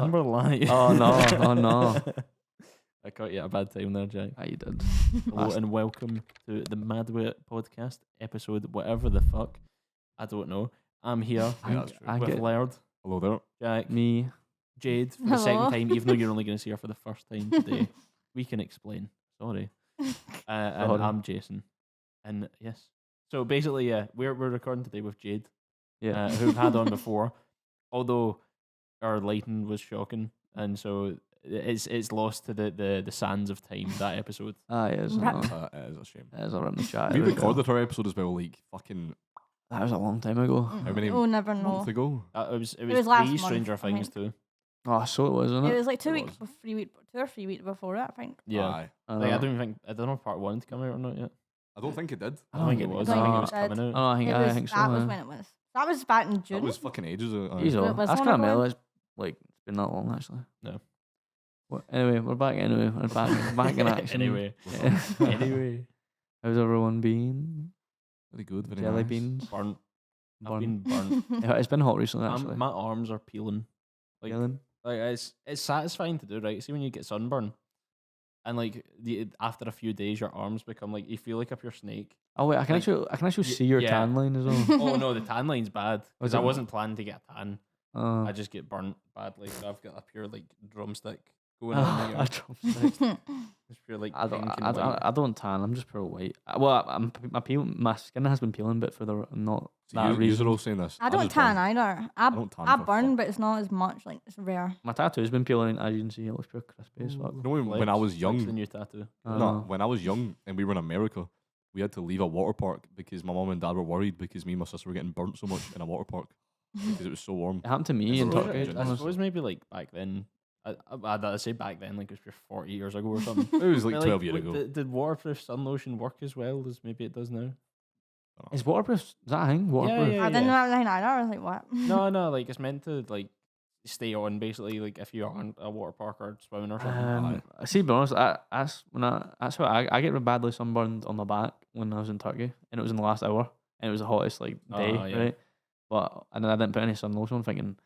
Timberline. Oh no. I caught you at a bad time there, Jack. You did. Hello and welcome to the Mad WAE IT Podcast episode, whatever the fuck. I don't know. I'm here with Laird. Hello there. Jack. Me. Jade for the second time, even though you're only going to see her for the first time today. We can explain. Sorry. And I'm Jason. And yes. So basically, we're recording today with Jade, who we've had on before. Although our lighting was shocking, and so it's lost to the sands of time, that episode. It is. It is a shame. It is a chat. We recorded our episode as well, like fucking. That was a long time ago. How many never know. months ago? It was last month, Stranger Things too. Oh, so it was, wasn't It it? was like 2 weeks, 2 or 3 weeks before that, I think. Yeah. Aye. I don't know if part 1 come out or not yet. I don't think it did. I don't think it was. I think it was coming out. Oh, I think so. That was when it was. That was back in June. That was fucking ages ago. Jeez, It was that's one kind of of mellow. them. It's like it's been that long actually. No. Anyway, we're back. We're back in action. Anyway. Yeah. Anyway. How's everyone been? Very good. Very Jelly nice. beans. Burnt. I've Burnt. been burnt. It's been hot recently actually. My arms are peeling. Feeling? Like it's satisfying to do, right? See when you get sunburn, and like after a few days, your arms become like you feel like a pure snake. Oh wait, I can actually see your tan line as well. Oh no, the tan line's bad because I wasn't planning to get a tan. I I just get burnt badly. So I've got a pure like drumstick going on here. It's pure like pink and white. I don't tan. I'm just pure white. Well, my skin has been peeling, but for the not So that you're reason. all saying this. I don't just tan burn. either. don't tan I for burn, fuck. but it's not as much. Like, it's rare. My tattoo's been peeling, as you can see. It looks pure crispy as fuck. You know when I was Flex the young, new tattoo. no, when I was young and we were in America, we had to leave a water park because my mom and dad were worried because me and my sister were getting burnt so much in a water park because it was so warm. It happened to me in It's Turkey. really- I suppose maybe like back then. I'd say back then, like it was 40 years ago or something. It was like But, 12 years ago. Did waterproof sun lotion work as well as maybe it does now? Is waterproof? Is that a thing? Waterproof? Yeah. I didn't know anything either. I was like, what? No, like it's meant to like stay on basically. Like if you aren't a water park or swimming or something. See, to be honest, that's how I get badly sunburned on my back when I was in Turkey, and it was in the last hour, and it was the hottest like day, yeah. right? But and then I didn't put any sun lotion, thinking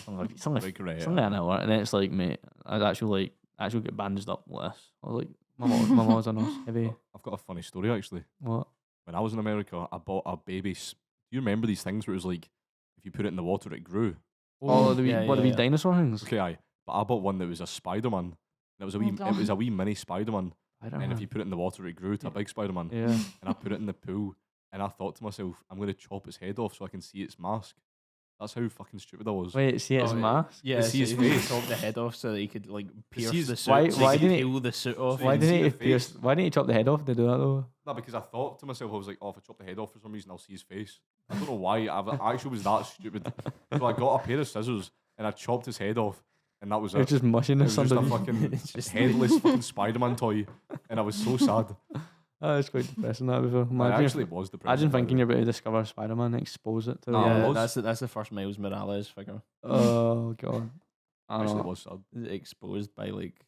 something Like, right, an hour, and then it's like, mate, I actually get bandaged up less. I was like, my mom's a nurse. Heavy. I've got a funny story actually. What? When I was in America, I bought a baby. Do you remember these things where it was like, if you put it in the water, it grew? Oh, the wee dinosaur things. Okay, aye. But I bought one that was a Spider-Man. It was a wee, Oh, it was a wee mini Spider-Man. I don't And know. if you put it in the water, it grew to a big Spider-Man. Yeah. And I put it in the pool, and I thought to myself, I'm going to chop its head off so I can see its mask. That's how fucking stupid I was. Wait, see its mask. Yeah, see his so face. he chopped the head off so that he could like pierce his- the suit. why- so he why could didn't he- peel the suit off? you Why can see didn't he the face. Why didn't he chop the head off to do that though? No, because I thought to myself, I was like, oh, if I chop the head off for some reason, I'll see his face. I don't know why. I actually was that stupid. So I got a pair of scissors and I chopped his head off, and that was It's it. just mushing It this was just a under. fucking It's just- headless fucking Spider-Man toy, and I was so sad. Oh, it's quite depressing that before. I Imagine, actually was depressed. imagine thinking you're about to discover Spider-Man and expose it to No, the it Yeah, was- that's the first Miles Morales figure. Oh god. I Actually, don't it know. was sad. Exposed by like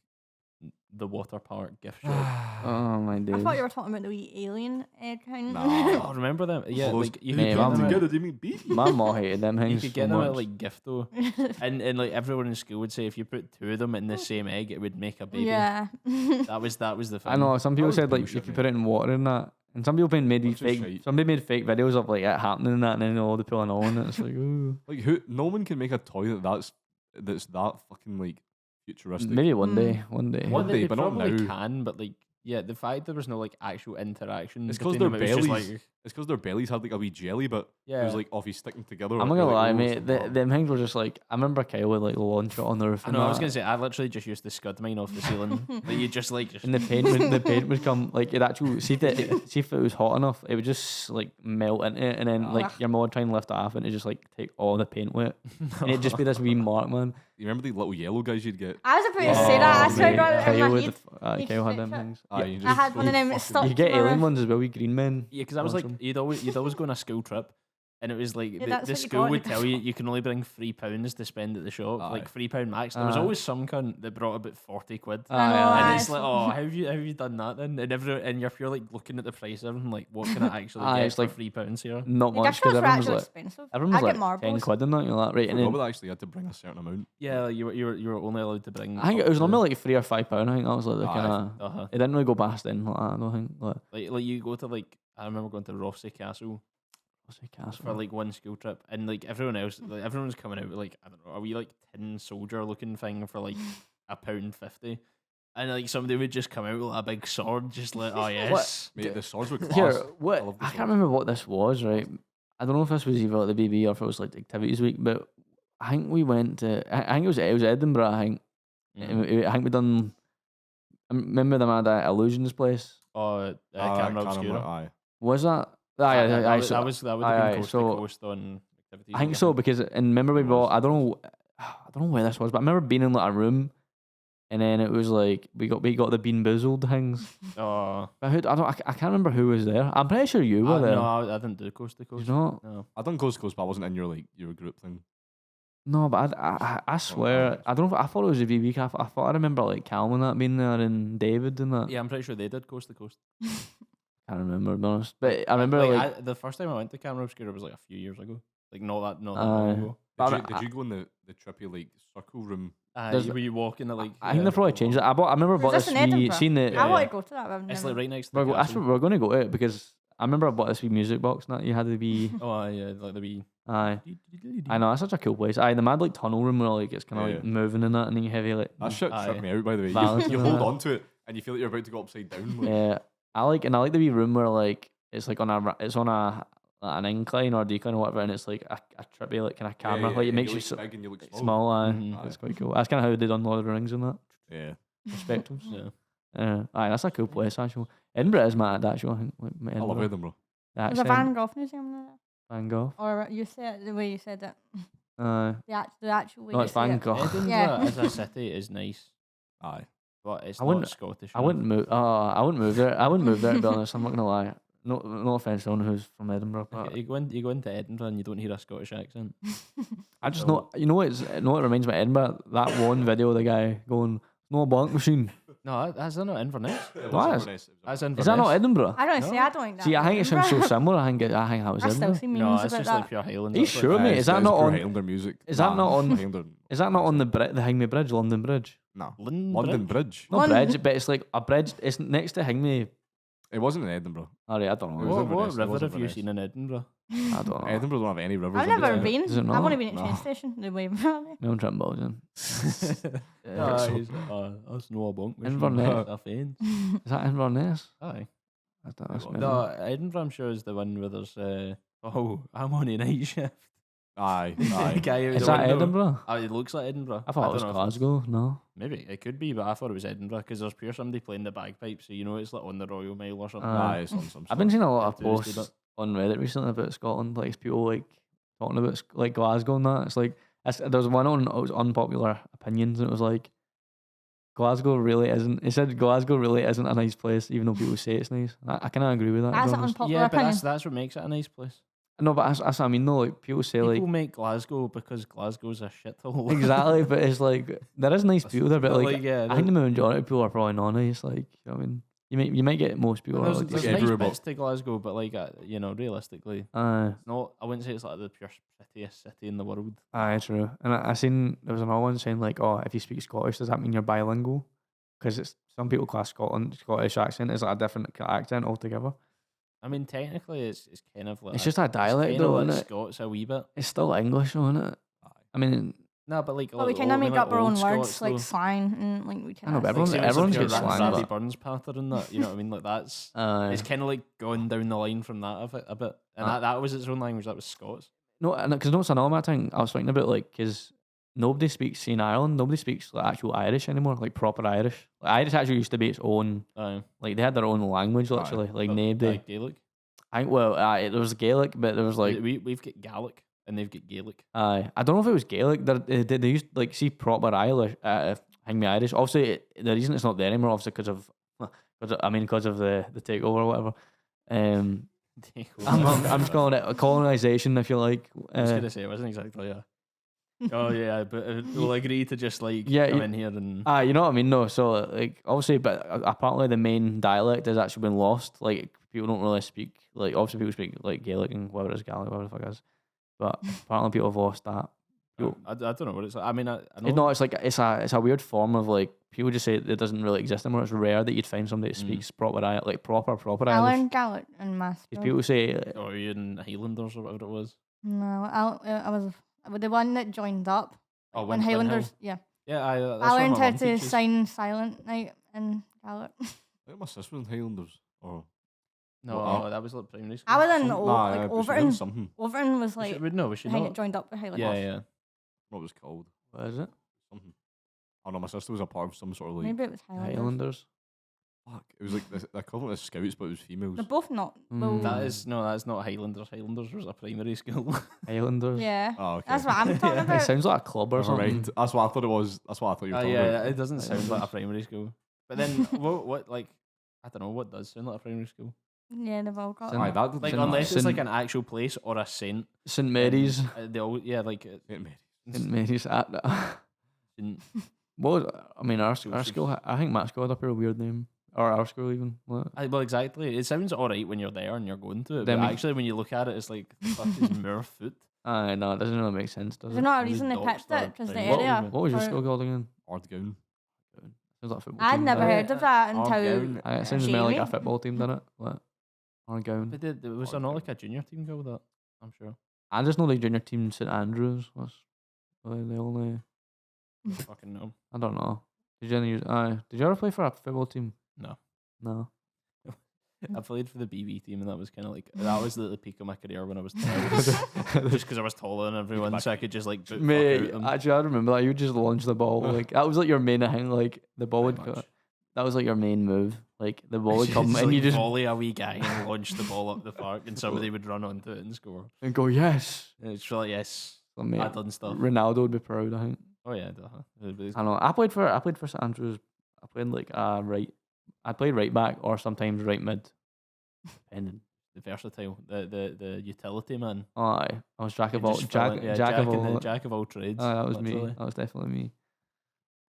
the water park gift shop. Oh my days. I thought you were talking about the wee alien kind. Oh, remember them? Yeah, All those- like you Mate, could I'm get them at- together, do you mean baby? My mom hated them you things could so get them at much. like Gifto, and like everyone in school would say if you put two of them in the same egg, it would make a baby. Yeah. That was the thing. I know some people was said like bullshit, if you mate. put it in water and that, and some people made That's just fake. shite. Somebody made fake videos of like it happening and that, and then all the pulling on it. It's like, ooh. Like who? No one can make a toy that's that fucking like futuristic. Maybe one day, Mm. one day. One day, they but not probably now. can, but like yeah, the fact there was no like actual interaction. It's 'cause between their them, it was just bellies- like, It's because their bellies had like a wee jelly, but yeah, it was like obviously sticking together. I'm not They're gonna like, lie, "Oh, mate. something Them things were just like I remember Kyle would like launch it on the roof. I and know. I was that. gonna say I literally just used the scud mine off the ceiling. Like you just And the paint would come like it actually see if it was hot enough, it would just like melt into it, and then like Ugh. your mom would try and lift it off, and it just like take all the paint with it, and it'd just be this wee mark, man. You remember the little yellow guys you'd get? I was about to say that. I Oh, tried mate, one in Kyle my would head. have- Kyle had them Picture. things. Aye, you I just had one of them fucking- stuck You get to my alien roof. ones as well, wee green men. Yeah, because I was like, Awesome. you'd always go on a school trip, And it was like Yeah, the that's what you school got. would tell you can only bring £3 to spend at the shop, Aye. like £3 max. There was Aye. always some cunt that brought about 40 quid. I know, Aye, And aye. it's like, oh, how have you done that then? And if you're like looking at the price of everything, like, what can I actually Aye, get it's for like- £3 here? Not The much gift because cards were everyone's actually like expensive. everyone's I get like 10 marbles. quid and that. You're like, right, I and forgot then we actually had to bring a certain amount. Yeah, you were only allowed to bring. I think up it was to- normally like £3 or £5. I think that was like the Aye. kind of. Uh-huh. It didn't really go past then. Like that, I don't think. Like you go to like I remember going to Rothsay Castle What's the castle? for like one school trip, and like everyone else, like everyone was coming out with like I don't know, a wee like tin soldier looking thing for like £1.50, and like somebody would just come out with a big sword, just like oh yes, Mate, the swords were class. Here, I what? love the I can't swords. remember what this was. Right, I don't know if this was either at the BB or if it was like the activities week, but I think we went to. I think it was Edinburgh. I think. I think we done. I remember the Mad Illusions place. Camera Camera, Obscura. aye. Was that? Aye, that would have aye, been coast so- to coast on activities. I think so because and remember we It bought. was. I don't know where this was, but I remember being in like a room, and then it was like we got the Bean Boozled things. Oh, But I can't remember who was there. I'm pretty sure you were there. no, I didn't do coast to You coast. know? No. I done Coast to Coast, but I wasn't in your group thing. No, but I swear nice. I don't know. I thought it was a VB. I thought I remember like Calum and that being there and David and that. Yeah, I'm pretty sure they did coast to coast. Can't remember to be honest. But I remember like the first time I went to Camera Obscura was like a few years ago. Like not that Aye. long ago. But Did you go in the trippy like circle room? There's- Were you walking like? I think they probably changed it. I remember Was bought this this in wee Edinburgh? seen the. Yeah. I want to go to that. But I've It's never. like right next to We're, the that's castle. what we're going to go to it because I remember I bought this wee music box and that you had to be. Oh aye, yeah, like the wee. Aye, I know, it's such a cool place. Aye, the mad like tunnel room where like it's kind of Yeah. like moving and that, and then you have like. That shit Aye. tripped me out, by the way. Balance You and hold that. on to it and you feel like you're about to go upside down. Like, Yeah, I like the wee room where like it's like on an incline or decline or whatever, and it's like a trippy like kind of camera. Like it makes you look big and you look small. small. Aye, Mhm. that's quite cool. That's kind of how they done Lord of the Rings and that. Yeah. Spectrums. Yeah. Aye, that's a cool place actually. Edinburgh is mad actually. I think. Like, I love Edinburgh. Edinburgh. The There's a accent, Van Gogh museum there. Van Gogh. Or you said the way you said it. Aye. The actual way. No, you it's say Van it. Gogh. Edinburgh Yeah. as a city is nice, Aye. but it's I not wouldn't- Scottish. I wouldn't move. I wouldn't move there. I wouldn't move there to be honest. I'm not gonna lie. No offense to anyone who's from Edinburgh, but You go into Edinburgh and you don't hear a Scottish accent. I just know. You know what? It reminds me of Edinburgh. That one video of the guy going, "No bank machine." No, that's not Inverness. Why is- That's Inverness. Is that not Edinburgh? I don't No. say I don't like that. See, I think it sounds so similar. I think that was I still Edinburgh. see No, memes it's about just that. like pure Highland. Are you sure, mate? Is that not on? Highlander music? Is that not on- Highlander? Is that not on the Hangme Bridge, London Bridge? No. London London Bridge? Bridge. Not London- bridge, but it's like a bridge. It's next to Hangme. It wasn't in Edinburgh. Alright, I don't know. It was What Inverness, it river was have you Inverness. seen in Edinburgh? I don't know. Edinburgh don't have any rivers. I've in it. never Yeah. been. Is it I've not? only been at No. train station. The way around. My own trip balls in. That's no a bunk. Inverness. A faint. Is that Inverness? Aye. That's No, Edinburgh, I'm sure, is the one where there's. I'm on a night shift. Aye. The Aye. guy out Is the that window. Edinburgh? It looks like Edinburgh. I thought it don't was know if Glasgow. No. Maybe it could be, but I thought it was Edinburgh because there's pure somebody playing the bagpipes, so you know it's like on the Royal Mile or something. Aye, some I've been seeing a lot of Yeah, touristy posts bit. on Reddit recently about Scotland, like people like talking about like Glasgow and that. It's like there was one on it was unpopular opinions, and it was like Glasgow really isn't. It said Glasgow really isn't a nice place, even though people say it's nice. I kind of agree with that. to That's be an honest. unpopular Yeah, but opinion. that's what makes it a nice place. No, but that's what I mean. No, like people say People like make Glasgow because Glasgow's a shithole. exactly, but it's like there is nice people there, but like yeah, I think the majority of people are probably not nice. Like you know what I mean, you might get most people. Are there's, like there's Yeah, nice everywhere bits to Glasgow, but like realistically, aye, it's not. I wouldn't say it's like the pure prettiest city in the world. aye, true. And I seen there was another one saying like, oh, if you speak Scottish, does that mean you're bilingual? Because it's some people class Scottish accent as like a different accent altogether. I mean, technically, it's kind of like It's just a dialect kind of though, like isn't it? Scots a wee bit. It's still English, though, isn't it? I mean, No, but like, But we kind of make up our own words, like slang, and like we can. I know, but Like, everyone's got got slang, Randy but- Burns pattern that, you know what I mean? Like that's it's kind of like going down the line from that a bit, and that was its own language. That was Scots. no, because no, it's another mad thing I was thinking about, like, because nobody speaks in Ireland, nobody speaks like actual Irish anymore, like proper Irish. Like, Irish actually used to be its own, like they had their own language, literally, like nobody. Gaelic. I think there was Gaelic, but there was like We've got Gaelic and they've got Gaelic. I don't know if it was Gaelic. They used like see proper Irish, hang me Irish. Obviously, the reason it's not there anymore, obviously, because of the takeover or whatever. I'm just calling it a colonization, if you like. I was gonna say it wasn't exactly oh yeah, but we'll agree to just like come in here and you know what I mean? No, so like obviously, but apparently the main dialect has actually been lost. Like people don't really speak. Like obviously people speak like Gaelic and whatever it's Gaelic, whatever the fuck it is. But apparently people have lost that. I don't know what it's like. I mean, I know. No, it's like it's a weird form of like people just say it doesn't really exist anymore. It's rare that you'd find somebody that speaks proper like proper I Irish. learned Gaelic in maths. People say, or you in Highlanders or whatever it was. No, I was the one that joined up. Oh, when Highlanders, yeah, I learned how to sign silent night in Gaelic. I think my sister was in Highlanders. Or no, that was like primary school. I was in like Overton. Something. Overton was like was she not? joined up with Highlanders. Yeah. What was it called? what is it? Something. Oh no, my sister was a part of some sort of like. Maybe it was Highlanders. Highlanders. Fuck. It was like the equivalent of Scouts, but it was females. They're both not. Well, That's not Highlanders. Highlanders was a primary school. Highlanders. yeah. Oh, okay. That's what I'm talking It about. sounds like a club or Never something. mind. That's what I thought it was. That's what I thought you were talking about. It doesn't sound like a primary school. But then what like I don't know what does sound like a primary school. Yeah, they've all got. Saint- Aye, that Like Saint- unless it's Saint- like an actual place or a saint. St Mary's. They all like Saint Mary's. St Mary's. Saint- What was, I mean, our Joseph. school. I think Matt school had a pretty weird name, or our school even. What? well, exactly. It sounds alright when you're there and you're going to it, Then but we- actually when you look at it, it's like the fuck is Moorfoot. No, it doesn't really make sense, does There's it? not a It was reason they dogs picked that it because the primary area. school. What was your or- school called again? Ardgown. Sounds like a football I'd team. never doesn't it? heard of that until. Ardgown. It sounds more like a Jamie. football team, doesn't it? What? Argown. But was there not like a junior team called that? I'm sure. I just know the junior team St Andrews was really the only. I don't fucking know. I don't know. Did you ever play for a football team? No. No. I played for the BB team, and that was kind of like that was the peak of my career when I was 12. Just because I was taller than everyone, so I could just like boot fuck Mate, out them. actually, I remember that. You would just launch the ball. Like that was like your main thing. Like the ball would Pretty go. much. That was like your main move. Like the ball would Just, come and like, you just volley a wee guy and launch the ball up the park, and somebody would run onto it and score. and go yes. And it's like yes, So, mate, I done stuff. Ronaldo would be proud. I think. Oh yeah, I don't know. I played for St Andrews. I played like right. I played right back or sometimes right mid, depending. the versatile, the utility man. Oh, aye. I was jack You of all, just fill in- jack of all. jack of all trades. That was me. literally. That was definitely me.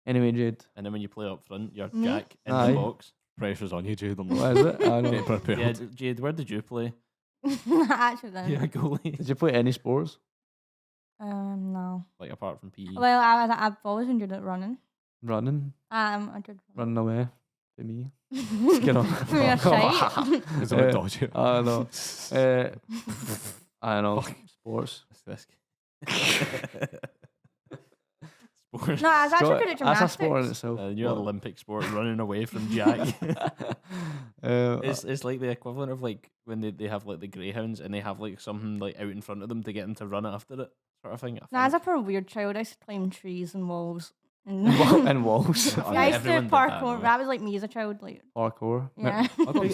Anyway, Jade, And then when you play up front, you're Me? Jack in Aye. the box. Pressure's on you, Jade. I'm what is it? I know. Get prepared. Yeah, Jade, where did you play? Actually, then. Yeah, goalie. Did you play any sports? No. Like apart from PE. Well, I've always been good at running. Running, I did. running away for me. Get on. From your shite. It's a bit dodgy. I know. I know. Sports. What's this? Sport. No, I was actually good at That's a gymnastics. sport in itself. You're Olympic sport running away from Jack. It's like the equivalent of like when they have like the greyhounds and they have like something like out in front of them to get them to run after it, sort of thing. No, I was a pretty weird child. I used to climb trees and walls. and walls. Yeah, I used to Everyone did that, parkour. though. That was like me as a child. Like, Parkour. yeah.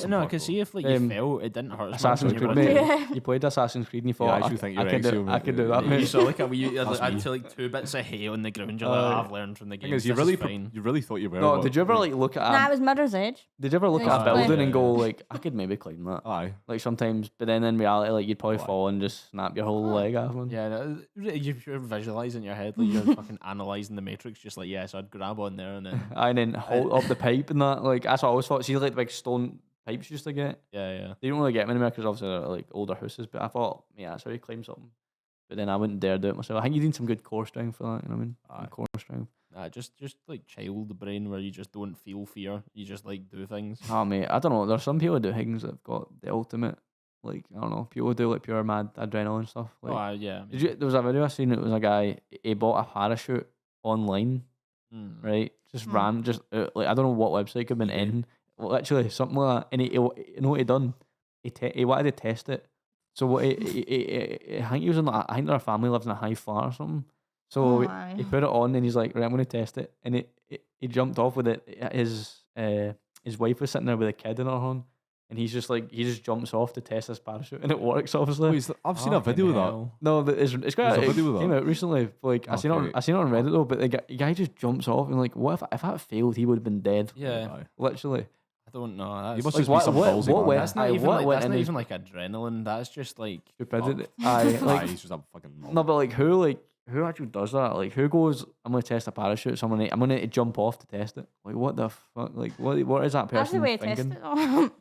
No, I can see if like you Um, fell, it didn't hurt. as much Assassin's when you Creed, were mate. running. Yeah. You played Assassin's Creed and you Yeah, thought, I actually think I you're could do, Axiom, I could do that, yeah. You mate. saw like a wee, That's I'd me. to like 2 bits of hay on the ground. You're like, Aye. I've learned from the game. Thing is, you really thought you were. No, but did you ever like look at Nah, it a, was Mirror's Edge. did you ever look I at a used to play- building and go like, I could maybe climb that? Aye. Like sometimes, but then in reality, like you'd probably Aye. fall and just snap your whole Oh. leg off. Man. Yeah, no, you're visualizing in your head like you're fucking analysing the Matrix, just like so I'd grab on there and then And then hold up the pipe and that. Like that's what I always thought. See, like the big stone pipes you used to get. yeah. They don't really get them anymore because obviously they're like older houses. But I thought, yeah, that's how you climb something. But then I wouldn't dare do it myself. I think you need some good core strength for that. You know what I mean? Aye. Some core strength. Just like child brain where you just don't feel fear, you just like do things. Oh mate, I don't know. There's some people who do things that've got the ultimate. Like I don't know, people who do like pure mad adrenaline stuff. Like, Yeah. I mean, did you? There was a video I seen. It was a guy. He bought a parachute online. Right, just ran, just like I don't know what website it could have been in, literally something like that. And he you know what he done? He wanted to test it. So what? I think he was in. I think their family lives in a high flat or something. So Oh he my. put it on and he's like, right, I'm going to test it. And he jumped off with it. His wife was sitting there with a kid in her hand, and he's just like he just jumps off to test this parachute, and it works obviously. Wait, I've seen a video of that. No, it's got There's a video of it came that? out recently. Like I seen it Okay. on Reddit though, but the guy just jumps off and like, what if that failed? He would have been dead. Yeah. Aye. Literally. I don't know. That's You must Like, just be some ballsy man. went- that's not aye, even what like, went that's in not his- even like adrenaline. That's just like stupidity. fuck. Aye, Aye, like he's just a fucking no, but like who actually does that? Like who goes? I'm gonna test a parachute. I'm gonna jump off to test it. Like what the fuck? Like what is that That's the person way to test thinking? it though.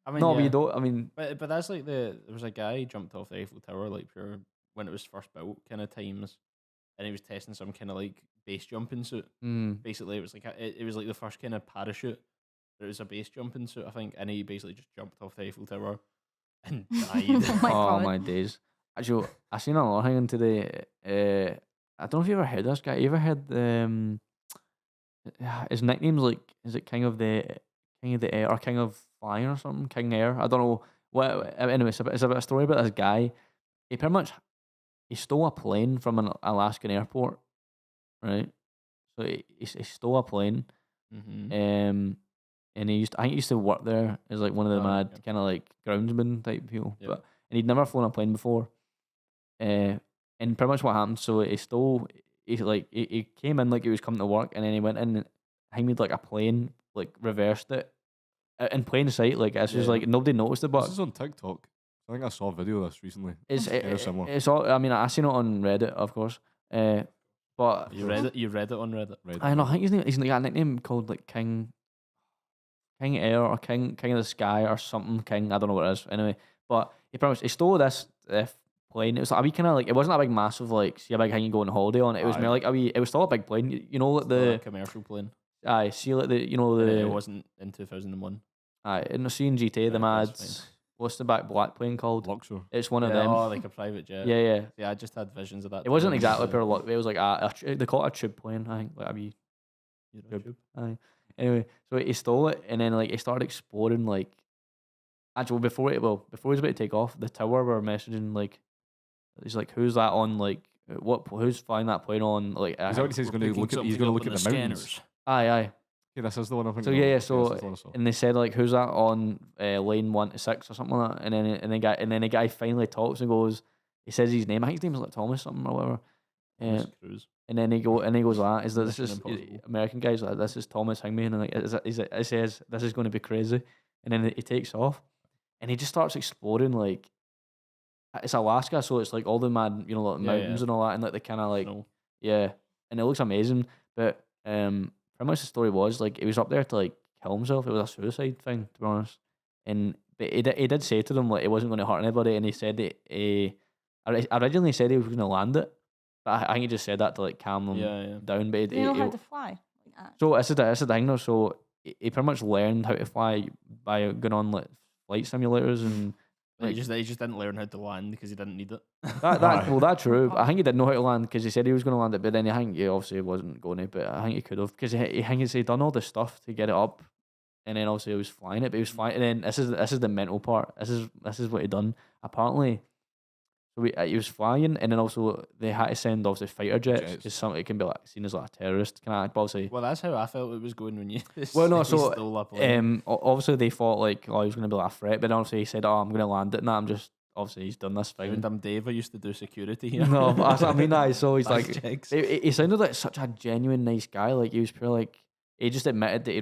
I mean, No, yeah. but you don't. I mean, But that's like there was a guy jumped off the Eiffel Tower like pure when it was first built kind of times, and he was testing some kind of like base jumping suit. Basically, it was like it was like the first kind of parachute. It was a base jumping suit, I think, and he basically just jumped off the Eiffel Tower and died. Oh my oh God. my days. Actually, I seen another thing today. I don't know if you ever heard this guy. You ever heard his nickname's like, is it King of the Air or King of Flying or something? King Air. I don't know what. Anyway, it's about a story about this guy. He pretty much he stole a plane from an Alaskan airport, right? So he stole a plane. Mm-hmm. And I think he used to work there as like one of the Oh, mad okay. kind of like groundsman type people. Yep. But and he'd never flown a plane before. And pretty much what happened, so he came in like he was coming to work, and then he went in and he made like a plane, like reversed it in plain sight, like it's just Yeah. like nobody noticed it, This but is on TikTok. I think I saw a video of this recently. it's Very similar. it's all. I mean, I seen it on Reddit, of course. But You read it. You read it on Reddit. Right. I know. I think he's got a nickname called like King Air or King of the Sky or something. King, I don't know what it is. Anyway, but he stole this plane. It was like a wee kind of like, it wasn't a big massive like see a big thing you go on holiday on. It was Aye. more like a wee. It was still a big plane. You know, like The the commercial plane. aye, see like the It the wasn't in 2001. aye in the scene GTA the Right, mad. that's fine. What's the black plane called? Luxor. It's one of Yeah, them. oh, like a private jet. Yeah, yeah. Yeah, I just had visions of that. It wasn't today. exactly pure luck. It was like they call it a tube plane. I think like a wee. Eurotube. Aye. Anyway, so he stole it and then like he started exploring like. Actually, before he was about to take off, the tower were messaging like, he's like, "Who's that on? Like, who's flying that plane on?" Like, Is that what he says? He's going to look at. He's going to look at the mountains. aye. Yeah, this is the one I think. So of. yeah, Yes, so that's the one I saw. and they said like, "Who's that on lane 1 to 6 or something like that?" And then the guy finally talks and goes, he says his name. I think his name is like Thomas something or whatever. Thomas Cruise. And then he goes, "Is that this Mission is Impossible. American guys like this is Thomas Hingman?" And like, he says this is going to be crazy, and then he takes off, and he just starts exploring like, it's Alaska, so it's like all the mad like Yeah, mountains yeah. and all that, and like the kind of like Snow. yeah, and it looks amazing. But pretty much the story was like he was up there to like kill himself. It was a suicide thing, to be honest. But he did say to them like he wasn't going to hurt anybody, and he said that he originally said he was going to land it. But I think he just said that to like calm them Yeah. down. But Do you know how to fly? Like that? so it's the thing though. So he pretty much learned how to fly by going on like flight simulators and He just didn't learn how to land because he didn't need it. that's true. I think he did know how to land because he said he was going to land it, but then I think he obviously wasn't going to. But I think he could have because he done all the stuff to get it up, and then obviously he was flying it. But he was flying, and then this is the mental part. This is what he done. Apparently, so he was flying, and then also they had to send obviously fighter jets because it can be like seen as like a terrorist. Can I obviously? Well, that's how I felt it was going when you. Well, no, you so stole a plane. obviously they thought like, oh, he was going to be like a threat, but obviously he said, oh, I'm going to land it, and I'm just obviously he's done this thing. Found him Dave. I used to do security here. No, but that's what I mean. So he's Back like, checks. he sounded like such a genuine nice guy. Like he was pure like he just admitted that he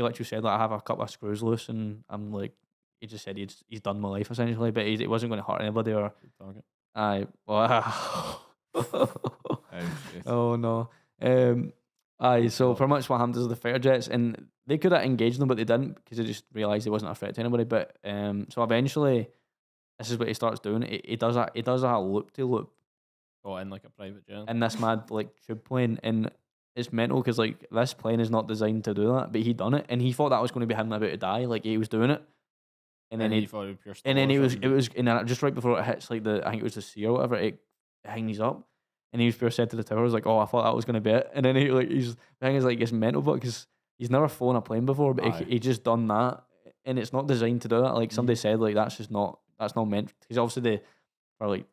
literally said like I have a couple of screws loose, and I'm like he just said he's done my life essentially, but he wasn't going to hurt anybody or. Good target. Aye, wow. Shit. Oh no. Aye, so pretty much what happened is the fighter jets, and they could have engaged them, but they didn't because they just realised he wasn't a threat to anybody. But so eventually, this is what he starts doing. He does a loop to loop Oh, in like a private jet. in this mad like tube plane, and it's mental because like this plane is not designed to do that, but he done it, and he thought that was going to be him about to die. Like he was doing it, and then he thought it was pure and then stall or it something. was, and then just right before it hits like I think it was the sea or whatever, it hangs up, and he was pure said to the tower, was like, "Oh, I thought that was gonna be it," and then the thing is like it's mental, but because he's never flown a plane before, but Aye. he just done that, and it's not designed to do that. Like somebody said, like that's not meant because obviously for like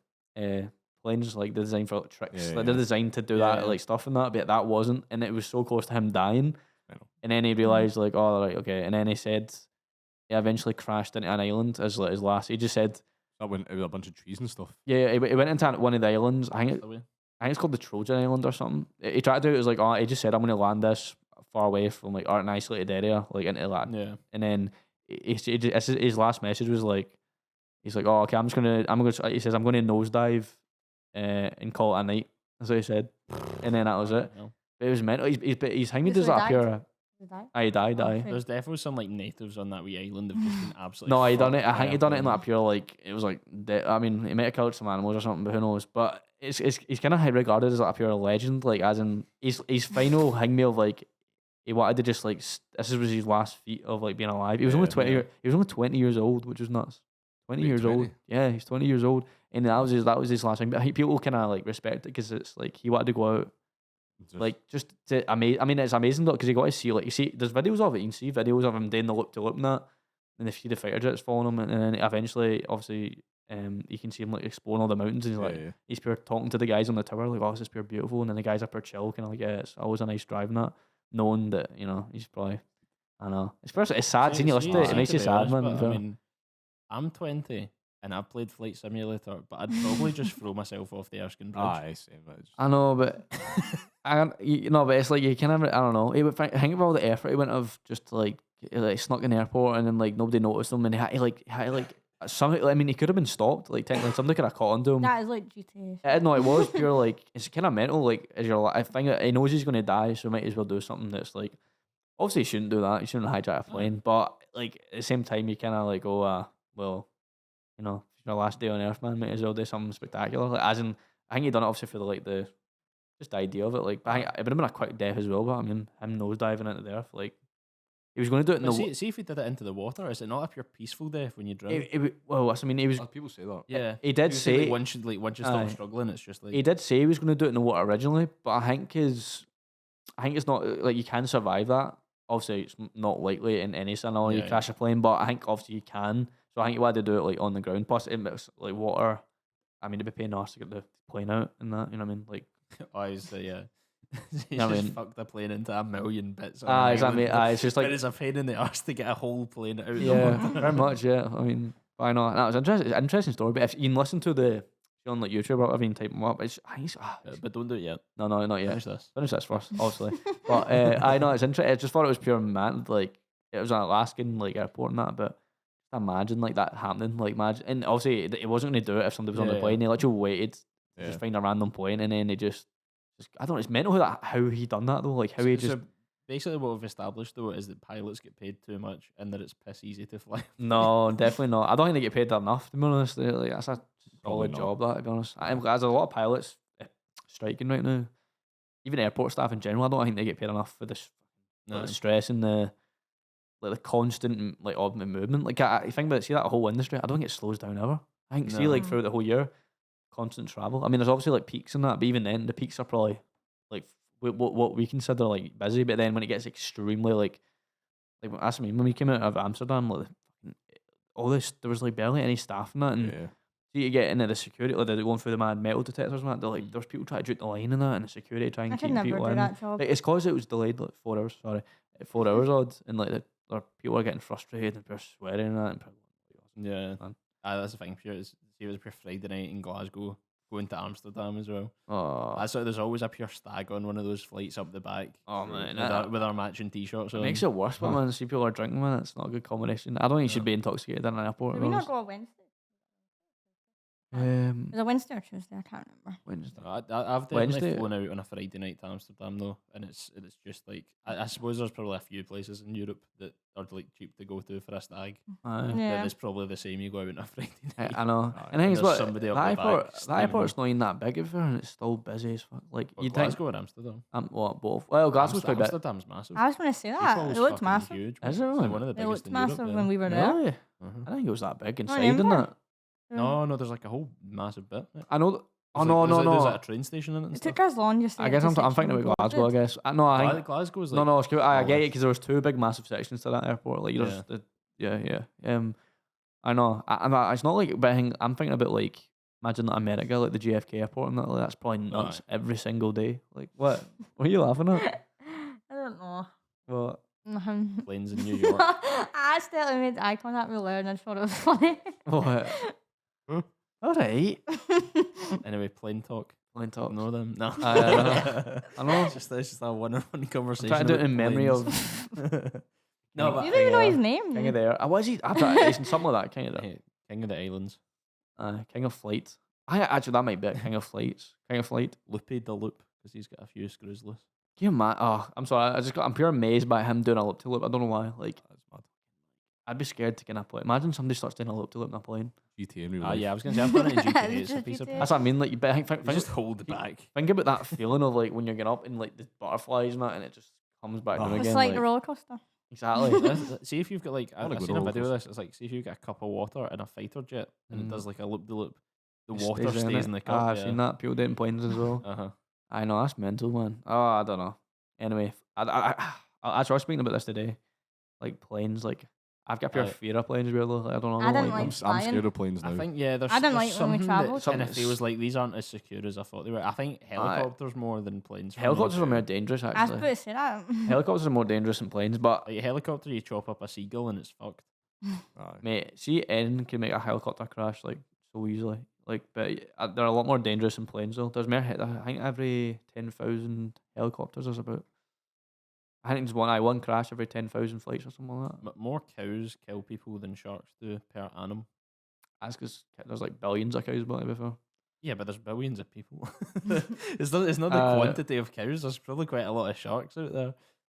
planes like they're designed for like tricks, Yeah, like they're yeah. designed to do Yeah, that yeah. like stuff and that, but that wasn't, and it was so close to him dying, Mental. and then he realized like, oh right, okay, and then he said. He eventually crashed into an island as like his last. He just said, That went it was a bunch of trees and stuff. yeah, he went into one of the islands. I think The way. it's called the Trojan Island or something. He tried to do it. It was like, oh, he just said, I'm going to land this far away from like an isolated area, like into that. Yeah. And then his last message was like, he's like, oh, okay, he says, I'm going to nosedive and call it a night. That's what he said. And then that was it. No. But it was mental. He's hanged Wait, does so he that pure. He Died. Oh, Aye. fair. There's definitely some like natives on that wee island that have just been absolutely. No, he done it. fucked I by think he done it in airplanes. that pure like it was like. I mean, he might have killed some animals or something, but who knows? But he's kind of regarded as like a pure legend. Like as in his final hangme of like he wanted to just like this was his last feat of like being alive. He was only 20. Yeah. He was only 20 years old, which was nuts. 20 Wait, years 20? old. Yeah, he's 20 years old, and that was his last thing. But people kind of like respect it because it's like he wanted to go out. Like just to I mean it's amazing though because you got to see like you see there's videos of it, you can see videos of him doing the loop to loop and that, and if you see the fighter jets following him, and then eventually obviously you can see him like exploring all the mountains, and he's like he's pure talking to the guys on the tower like, oh, this is pure beautiful, and then the guys are pure chill, kind of like, yeah, it's always a nice drive and that, knowing that he's probably, I don't know, it's sad seeing you listen to it. It makes you sad, man. I mean, I'm 20 and I've played Flight Simulator, but I'd probably just throw myself off the Erskine Bridge. Aye, same. I know, but but it's like you kind of, I don't know. Think of all the effort he went of just to like snuck in the airport, and then like nobody noticed him, and he had to something. I mean, he could have been stopped. Like technically, somebody could have caught onto him. That is like GTA. No, it was pure like it's kind of mental. Like as I think he knows he's going to die, so he might as well do something that's like. Obviously, you shouldn't do that. You shouldn't hijack a plane, but like at the same time, you kind of like go, well, it's your last day on Earth, man. Might as well do something spectacular. Like as in, I think he done it obviously for just the idea of it. Like, but I think it would have been a quick death as well. But I mean, him nosediving into the Earth, like he was going to do it. But see if he did it into the water, is it not a pure peaceful death when you drown? Well, I mean, he was. People say that. Yeah, he did people say like, once you stop struggling, it's just like he did say he was going to do it in the water originally, but I think it's not like you can survive that. Obviously, it's not likely in any scenario you crash a plane, but I think obviously you can. So I think you had to do it like on the ground. Plus, it's like water. I mean, it'd be paying arse to get the plane out and that. You know what I mean? Like, he just fucked the plane into a million bits. Exactly. It's just like it's a pain in the arse to get a whole plane out. Yeah, very much. Yeah, I mean, why not? That was interesting story. But if you can listen to the on like YouTube or whatever, you can type them up. But don't do it yet. No, not yet. Finish this first, obviously. But I know it's interesting. I just thought it was pure mad. Like it was an Alaskan like airport and that, but imagine like that happening. Like imagine, and obviously he wasn't going to do it if somebody was on the plane. He literally waited to just find a random plane, and then he just I don't know. It's mental how he done that though. Like how he just. Basically, what we've established though is that pilots get paid too much and that it's piss easy to fly. No, definitely not. I don't think they get paid enough. To be honest, like that's a solid job. That, to be honest, there's a lot of pilots striking right now. Even airport staff in general, I don't think they get paid enough for this. The stress and the constant like movement. Like I think about see that whole industry. I don't think it slows down ever. I think see like throughout the whole year, constant travel. I mean, there's obviously like peaks in that, but even then, the peaks are probably like what we consider like busy. But then when it gets extremely like ask me when we came out of Amsterdam, like all this there was like barely any staff in that, and see you get into the security, like they're going through the mad metal detectors and that. They're like there's people trying to shoot the line in that, and the security trying to keep people in. That job. Like, it's cause it was delayed like 4 hours. Sorry, 4 hours odd, and like people are getting frustrated and they're swearing and that. And that's the thing. It was a pure Friday night in Glasgow, going to Amsterdam as well. Oh, that's why there's always a pure stag on one of those flights up the back. Oh man, with our matching t-shirts on. It makes it worse, but man, see people are drinking, man. It's not a good combination. I don't think you should be intoxicated in an airport. Did we not go on Wednesday? Was it Wednesday or Tuesday? I can't remember. Wednesday. I've definitely flown out on a Friday night to Amsterdam though, and it's just like I suppose there's probably a few places in Europe that are like cheap to go to for a stag. Yeah. It's probably the same. You go out on a Friday night. I know. And the thing is, what that airport's not even that big and it's still busy as fuck. Like you think Glasgow or Amsterdam? What both? Well, Glasgow's quite big. Amsterdam's massive. I was going to say that. It looks massive. Huge. Is it really? One of the It biggest looked massive in Europe, when we were there. Really? I think it was that big inside, remember. didn't it? No, there's like a whole massive bit. I know. There's like a train station in it. It took us long just. I guess I'm thinking about Glasgow. I guess I think Glasgow's like no. I get it because there was 2 big massive sections to that airport. Like I know. It's not like, but I'm thinking about like imagine that America, like the JFK airport, and that, like, that's probably nuts every single day. Like what? What are you laughing at? I don't know. What? Planes in New York. I still made eye contact with Laura and I thought it was funny. What? All right. Anyway, plane talk. Plane talks. Know them? No. I know. It's just a one-on-one conversation. I'm trying to do it about in memory planes. of No, You but don't even know his name. King of the Air. Was he? I thought it's something like that. King of the Air. King of the Islands. King of Flight. Actually, that might be it. King of Flights. King of Flight. Loopy the Loop, because he's got a few screws loose. Can you imagine? Oh, I'm sorry. I'm pure amazed by him doing a loop to loop. I don't know why. Like, That's mad. I'd be scared to get in a plane. Imagine somebody starts doing a loop to loop in a plane. GTA in real life. Yeah, I was going to say, I've done it in GTA. It's a Just piece of GTA. That's what I mean. Like, you think, You just hold it back. think about that feeling of like when you're getting up and like the butterflies and that, and it just comes back down Oh. again. It's like a roller coaster. Exactly. See if you've got like, I wanna I've go seen a roller video of this. It's like, see if you've got a cup of water in a fighter jet and it does like a loop the loop. The It water stays stays in the cup. I've seen that. People do it in planes as well. Uh huh. I know, that's mental, man. Oh, I don't know. Anyway, I was speaking about this today. Like planes, like I've got pure fear of planes, really. Like, I don't know. I don't them. I'm like scared flying. of planes now. I think there's. I don't there's like when we something travel. that kind of Something- feels like these aren't as secure as I thought they were. I think helicopters more than planes. for me. Helicopters are more dangerous, I was actually. about to say that. Helicopters are more dangerous than planes, but Like a helicopter, you chop up a seagull and it's fucked. Aye. mate, see, N can make a helicopter crash like so easily. Like, but they're a lot more dangerous than planes, though. There's more. I think every 10,000 helicopters there's about. I think there's one crash every 10,000 flights or something like that. But more cows kill people than sharks do per annum. That's because there's like billions of cows bought before. Yeah, but there's billions of people. It's not the quantity of cows. There's probably quite a lot of sharks out there.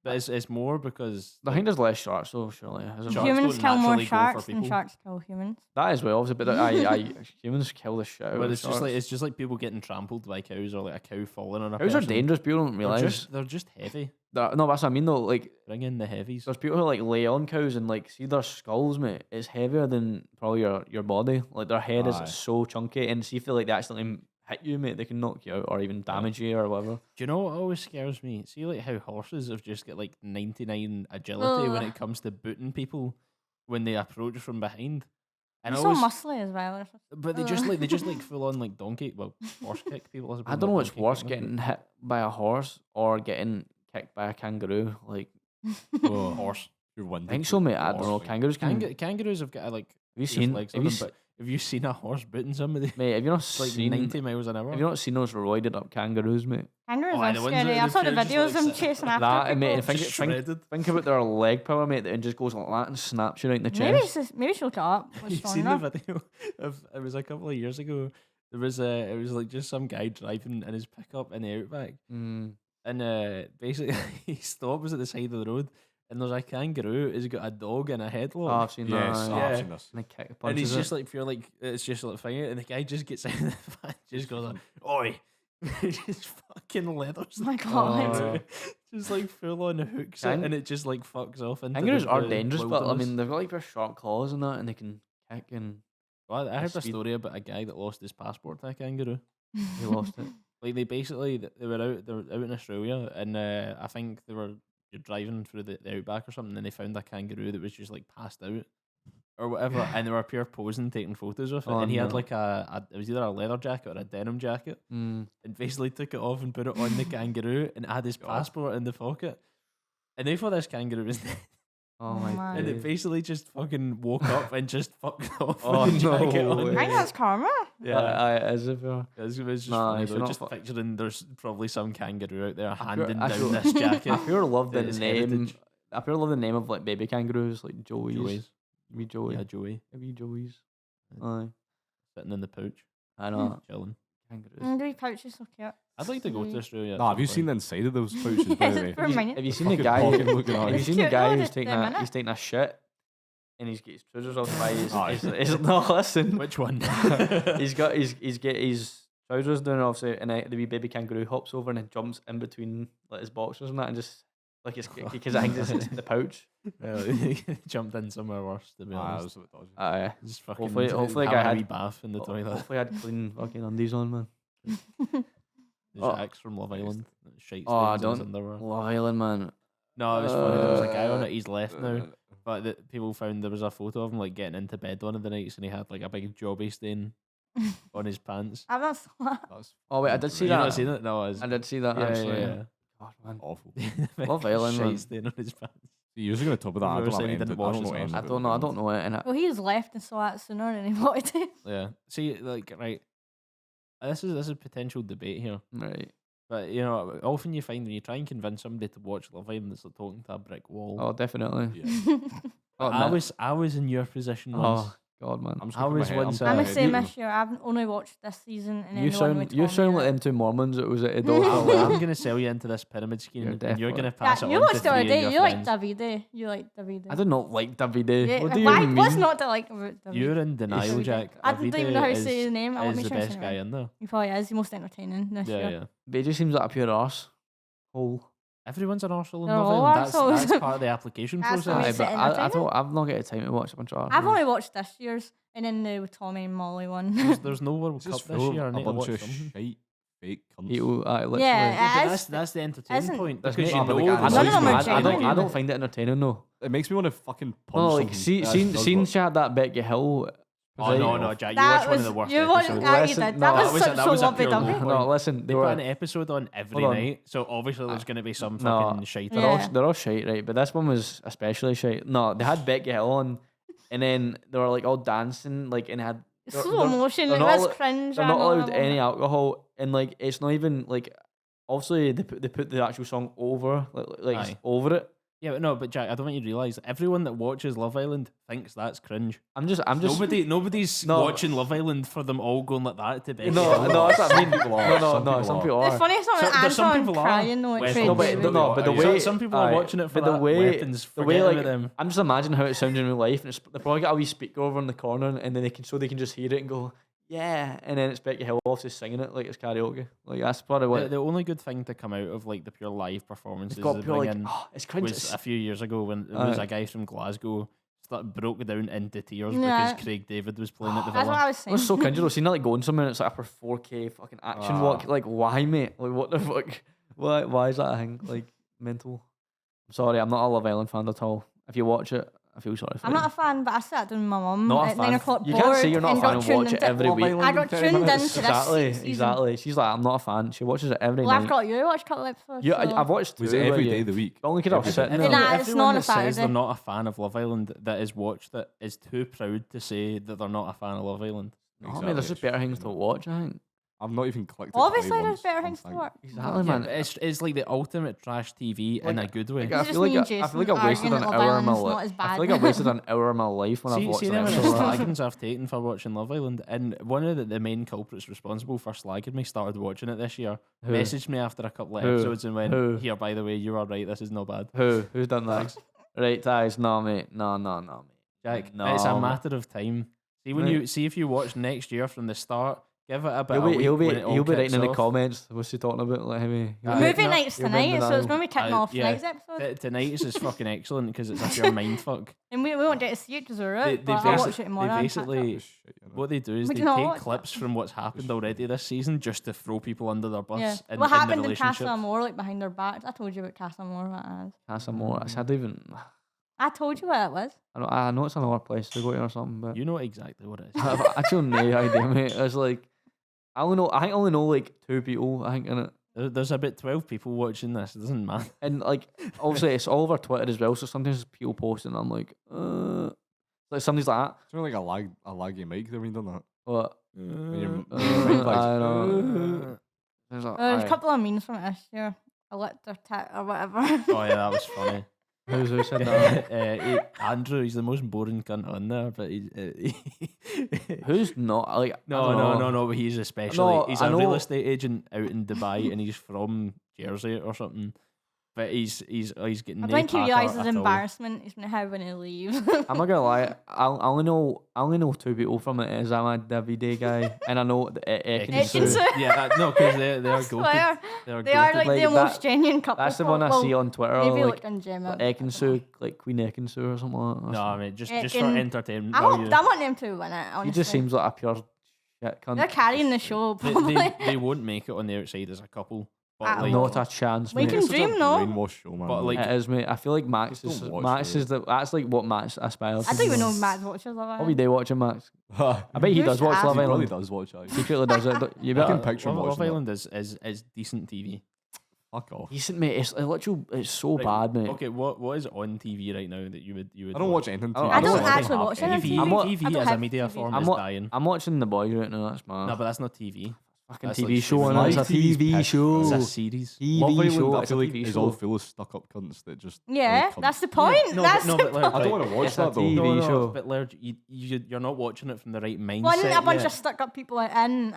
But it's more because I think there's less sharks, though. Surely, isn't Sharks there? Humans don't kill more naturally go for sharks than people. sharks kill humans. That as well, obviously, but humans kill the shit out But of it's sharks. just like people getting trampled by cows or like a cow falling on a Cows are person. dangerous. People don't They're realize. they're just heavy. No, that's what I mean though. Like, Bring in the heavies. there's people who like lay on cows and like see their skulls, mate. It's heavier than probably your body. Like their head Aye. is so chunky, and see if they like they accidentally hit you, mate, they can knock you out or even damage you or whatever. Do you know what always scares me? See, like how horses have just got like 99 agility when Ugh. it comes to booting people when they approach from behind. And They're I so always, muscly as well. It's just- but they just like full on like donkey, well, horse kick people. I don't know what's worse, getting hit by a horse or getting kicked by a kangaroo. Like, Oh, horse. You're I winded. think so, mate. I don't know. Horse, like- Kangaroos can. Kangaroos have got like Have you two seen? legs Have on you, them, but have you seen a horse booting somebody? mate, have you not It's like seen? 90 miles an hour. Have you not seen those roided up kangaroos, mate? Kangaroos Oh, are the ones scary. that I saw the the pure just, videos of like, them sit- chasing after That, people. mate, Just shredded. think about their leg power, mate, and just goes like that and snaps you right in the Maybe chest. maybe she'll look it up. What's You on seen there. the video of it was a couple of years ago. There was it was like just some guy driving in his pickup in the outback, Mm. and basically he stops at the side of the road, and there's a kangaroo. He's got a dog in a Oh, headlock, I've seen Yes, that. I've Yeah. seen this. And they kick and punches he's it. just like pure like it's just like thing, and the guy just gets out of the van, just goes like, "Oi!" just fucking leathers. Oh my the God. kangaroo. Just like full on hooks it, Kang- and it just like fucks off. Into Kangaroos the, are the dangerous, but I wilderness. mean they've got like their sharp claws and that, and they can kick and Well, I heard a speed. story about a guy that lost his passport to a kangaroo. he lost it. Like they basically they were out in Australia, and I think you're driving through the outback or something, and they found a kangaroo that was just like passed out or whatever, and they were pure posing taking photos of it, Oh, and he had no. like it was either a leather jacket or a denim jacket, Mm. and basically took it off and put it on the kangaroo and had his God. passport in the pocket, and they thought this kangaroo was dead, Oh Oh my my. and it days. basically just fucking woke up and just fucked off Oh, with the jacket no on. way. I think that's karma. Yeah. As if It was just Nah, funny if you're though. not Just fu- picturing there's probably some kangaroo out there I handing feel- down this jacket. I pure love the that is name. heritage. I pure love the name of like baby kangaroos, like Joey's. Joey's. Wee Joey. Yeah, Joey Wee Joey's. Yeah. Aye. sitting in the pouch, I know. chilling. Kangaroos. The wee pouch is so cute. I'd like to go to Sweet. Australia. at Nah, have some you point. seen the inside of those pouches, by Yes, the way? it's for a minute. Have you seen the Fucking guy? pocket looking Have on you it. seen the Cute guy though, who's the taking minute. he's taking a shit, and he's got his trousers off by his. Aye. His no, listen. Which one? He's got his trousers down obviously, and the wee baby kangaroo hops over and then jumps in between like his boxers and that, and just like it's because I think it's in the pouch. Well, he jumped in somewhere worse, to be Ah, honest. that was a bit dodgy. Aye. Just fucking hopefully the guy having a had- wee bath in the toilet. Hopefully, I had clean fucking undies on, man. There's Oh. X from Love Island. Shite Oh, I stains in his don't. underwear. Love Island, man. No, it was funny. There was a guy on it. He's left now. But people found there was a photo of him like getting into bed one of the nights, and he had like a big jobby stain on his pants. I've not saw that. That's Oh wait, I did see You that. not seen it? No, I did see that yeah, actually. yeah. God, man. awful. Love Island, man. Shite stain on his pants. Years ago, on top of that, I Remember don't know saying he anything. didn't I wash don't his know hands? anything I about don't know. I the don't know it. And Well, he was left and saw that sooner than he wanted to. Yeah. See, like, right. this is a potential debate here. Right. But you know, often you find when you try and convince somebody to watch Love Island, it's like talking to a brick wall. Oh, definitely. Yeah. Oh, I was in your position once. Oh God, man. I'm just I looking was at my head, once, I'm the Uh, same you- this year. I've only watched this season, and then You the one with sound like Tommy. them two Mormons that was at I'm Adolfo. gonna sell you into this pyramid scheme, You're and you're definitely- gonna pass Yeah, it you on to watched it 3 of already. your You like friends. Davide. You like Davide. I do not like Davide. Yeah, What do you why- mean? What's not to like about Davide? You're in denial, Davide. Jack. I don't even know how to say his name. I want Is to the make sure I best say guy it right. in there. He probably is. He's most entertaining this Yeah, year. yeah. But it just seems like a pure arse hole. Everyone's an arsehole in They're Love all Island. arseholes. That's part of the application That's process. what Aye, makes but it I entertaining. I've not got the time to watch a bunch of I've arseholes. only watched this year's, and then the Tommy and Molly one. There's no World It's Cup just this full of year. I a need to bunch watch of something. shite, fake cunts. Literally. Yeah, But it that's is. that's the entertaining Isn't- point. There's Because no- you but know like, there's None of them are no- genuine. I don't find it entertaining though. It makes me want to fucking punch No, like something. seen she had that Becky Hill. Oh no, Jack! You watched one of the worst you watched, episodes. yeah, you Listen, did. no, That that was that so was a lovely, pure dovey. low No, listen, They they put were an episode on every Hold on. night, so obviously there's going to be some No. fucking shite. they're Yeah. all they're all shite, right? But this one was especially shite. No, they had Becky Hill on, and then they were like all dancing, like and had Slow motion, they're it not was al- cringe. they're I not know, I allowed love any it. alcohol, and like it's not even like obviously they put the actual song over Aye. over it. Yeah, but no, but Jack, I don't want you to realise everyone that watches Love Island thinks that's cringe. I'm just Nobody's No. watching Love Island for them all going like that to bed. no, that's what I mean. people are, No, some people The are. funniest one So- was there's some Anton people are. crying though at West Trade Ham. But David. the Some- way some people are aye, watching it for but the that way weapons, the way forgetting like about them. I'm just imagining how it sounds in real life, and they probably got a wee speaker over in the corner, and then they can just hear it and go yeah, and then it's Becky Hill off just singing it like it's karaoke. Like that's probably what The only good thing to come out of like the pure live performances it's got. is Pure like bringing it's cringe. was a few years ago when there was Aye. a guy from Glasgow broke down into tears Yeah. because Craig David was playing at the That's what Villa. I was It saying. was so cringy though. Seeing that like going somewhere, and it's like a 4K fucking action walk. Like why, mate? Like what the fuck? Why is that a thing? Like mental. I'm sorry, I'm not a Love Island fan at all. If you watch it, I feel sorry for I'm you. not a fan, but I sat down with my mum Not a at fan. 9 o'clock You can't say you're not a and fan got and tuned watch it into every week. I got tuned into this Exactly, season. exactly. She's like, I'm not a fan. She watches it every Well, night. I've got you watch a couple episodes. Yeah, so. I've watched Was two it every with day you. of the week? Only because I was Every sitting day. there. Nah, it's Everyone not a that says they're Saturday. not a fan of Love Island that has watched it is too proud to say that they're not a fan of Love Island. Oh, man, there's just better things to watch, I think. I've not even clicked it. Obviously, play there's once, better one things to thing. watch. Exactly, Yeah, man. but it's like the ultimate trash TV in a good way. Like, Is I it feel just like me and I feel Jason like I wasted an arguing that hour Love of my Island's not life. as I bad? feel like I wasted an hour of my life when I've watched See an them episode. slaggings I've taken for watching Love Island, and one of the main culprits responsible for slagging me started watching it this year. Who? Messaged me after a couple of Who? episodes and went, Who? "Here, by the way, you are right. This is no bad." Who's done that? Right, guys, no, mate. No, mate. Jack, No, it's a mate. matter of time. See when Mate. you see if you watch next year from the start, give it a bit. He'll of be a week when it all he'll be kicks writing in the off. comments. What's he talking about? Like, Aye. Movie No, night's you'll be in tonight, so it's denial. going to be kicking off yeah. tonight's episode. Tonight's is fucking excellent because it's a pure mindfuck. And we won't get to see it because we're out, They but I'll watch it they tomorrow. and catch basically Shit, you know. what they do is We they can all take watch clips from what's happened already this season just to throw people under their up. bus. Yeah. In, What in the happened in relationships. Casa Amor, like behind their backs? I told you about Casa Amor, what it is. That's some more. I don't even. I told you what it was. I know it's another place to go to or something, but You know exactly what it is. I don't know no idea, mate. It's like I only know like 2 people. I think in it, There's about 12 people watching this. It doesn't matter. and like obviously it's all over Twitter as well. So sometimes people post and I'm like, like somebody's like that. It's only like a laggy mic. They've been done that. What? When you're- I know. There's like, There's a aye. couple of memes from it this year. I licked their tit or whatever. Oh yeah, that was funny. Who said that? Andrew, he's the most boring cunt on there, but Who's not like? I don't know. no. But he's especially. No, he's I a know- real estate agent out in Dubai, and he's from Jersey or something. But he's getting. I no think he patter realises at his all. embarrassment he's going to have when he leaves. I'm not gonna lie. I only know 2 people from it. Is I'm a Davide guy, and I know Ekin-Su. Yeah, no, because they are I goated. swear. They are They are goated. like Like the that- most genuine couple. That's the one I see on Twitter. Maybe Like like on Gemma. Ekin-Su, like Queen Ekin-Su or something like that. No, I mean just for Ekin- entertainment I value. want them to win it, honestly. He just seems like a pure shit cunt. They're carrying the show, probably. they won't make it on the outside as a couple. But At like, all. Not a chance, We mate. can It's such a dream, no? brainwash show, man. But, like, It is, mate. I feel like Max is Don't watch Max it. is that's like what Max aspires. I to don't even do. know Matt watches Love What we Island. day watching Max? I I bet he Who's does watch that? Love he really Island. does watch it. Secretly does it. You I better. can picture him Love watching Island is decent TV. Fuck off. Decent, mate. It's literal. It's so Right, bad, mate. Okay, what is on TV right now that you would? I don't watch anything. I TV. don't It's actually not watch anything. anything. TV. I don't TV as a have media TV. form I'm is wa- dying. I'm watching The Boys right now. That's mad. No, but that's not TV. fucking That's TV like show, and Live it's a TV's TV piss. show. It's a series. Love TV Island, show. I It's a feel like TV is all show. full of stuck-up cunts that just. Yeah, like that's cunts. the point. No, That's but the Laird, point. I don't want to watch It's a that though. TV show. But Laird, you're not watching it from the right mindset. Wasn't a bunch yet. of stuck-up people in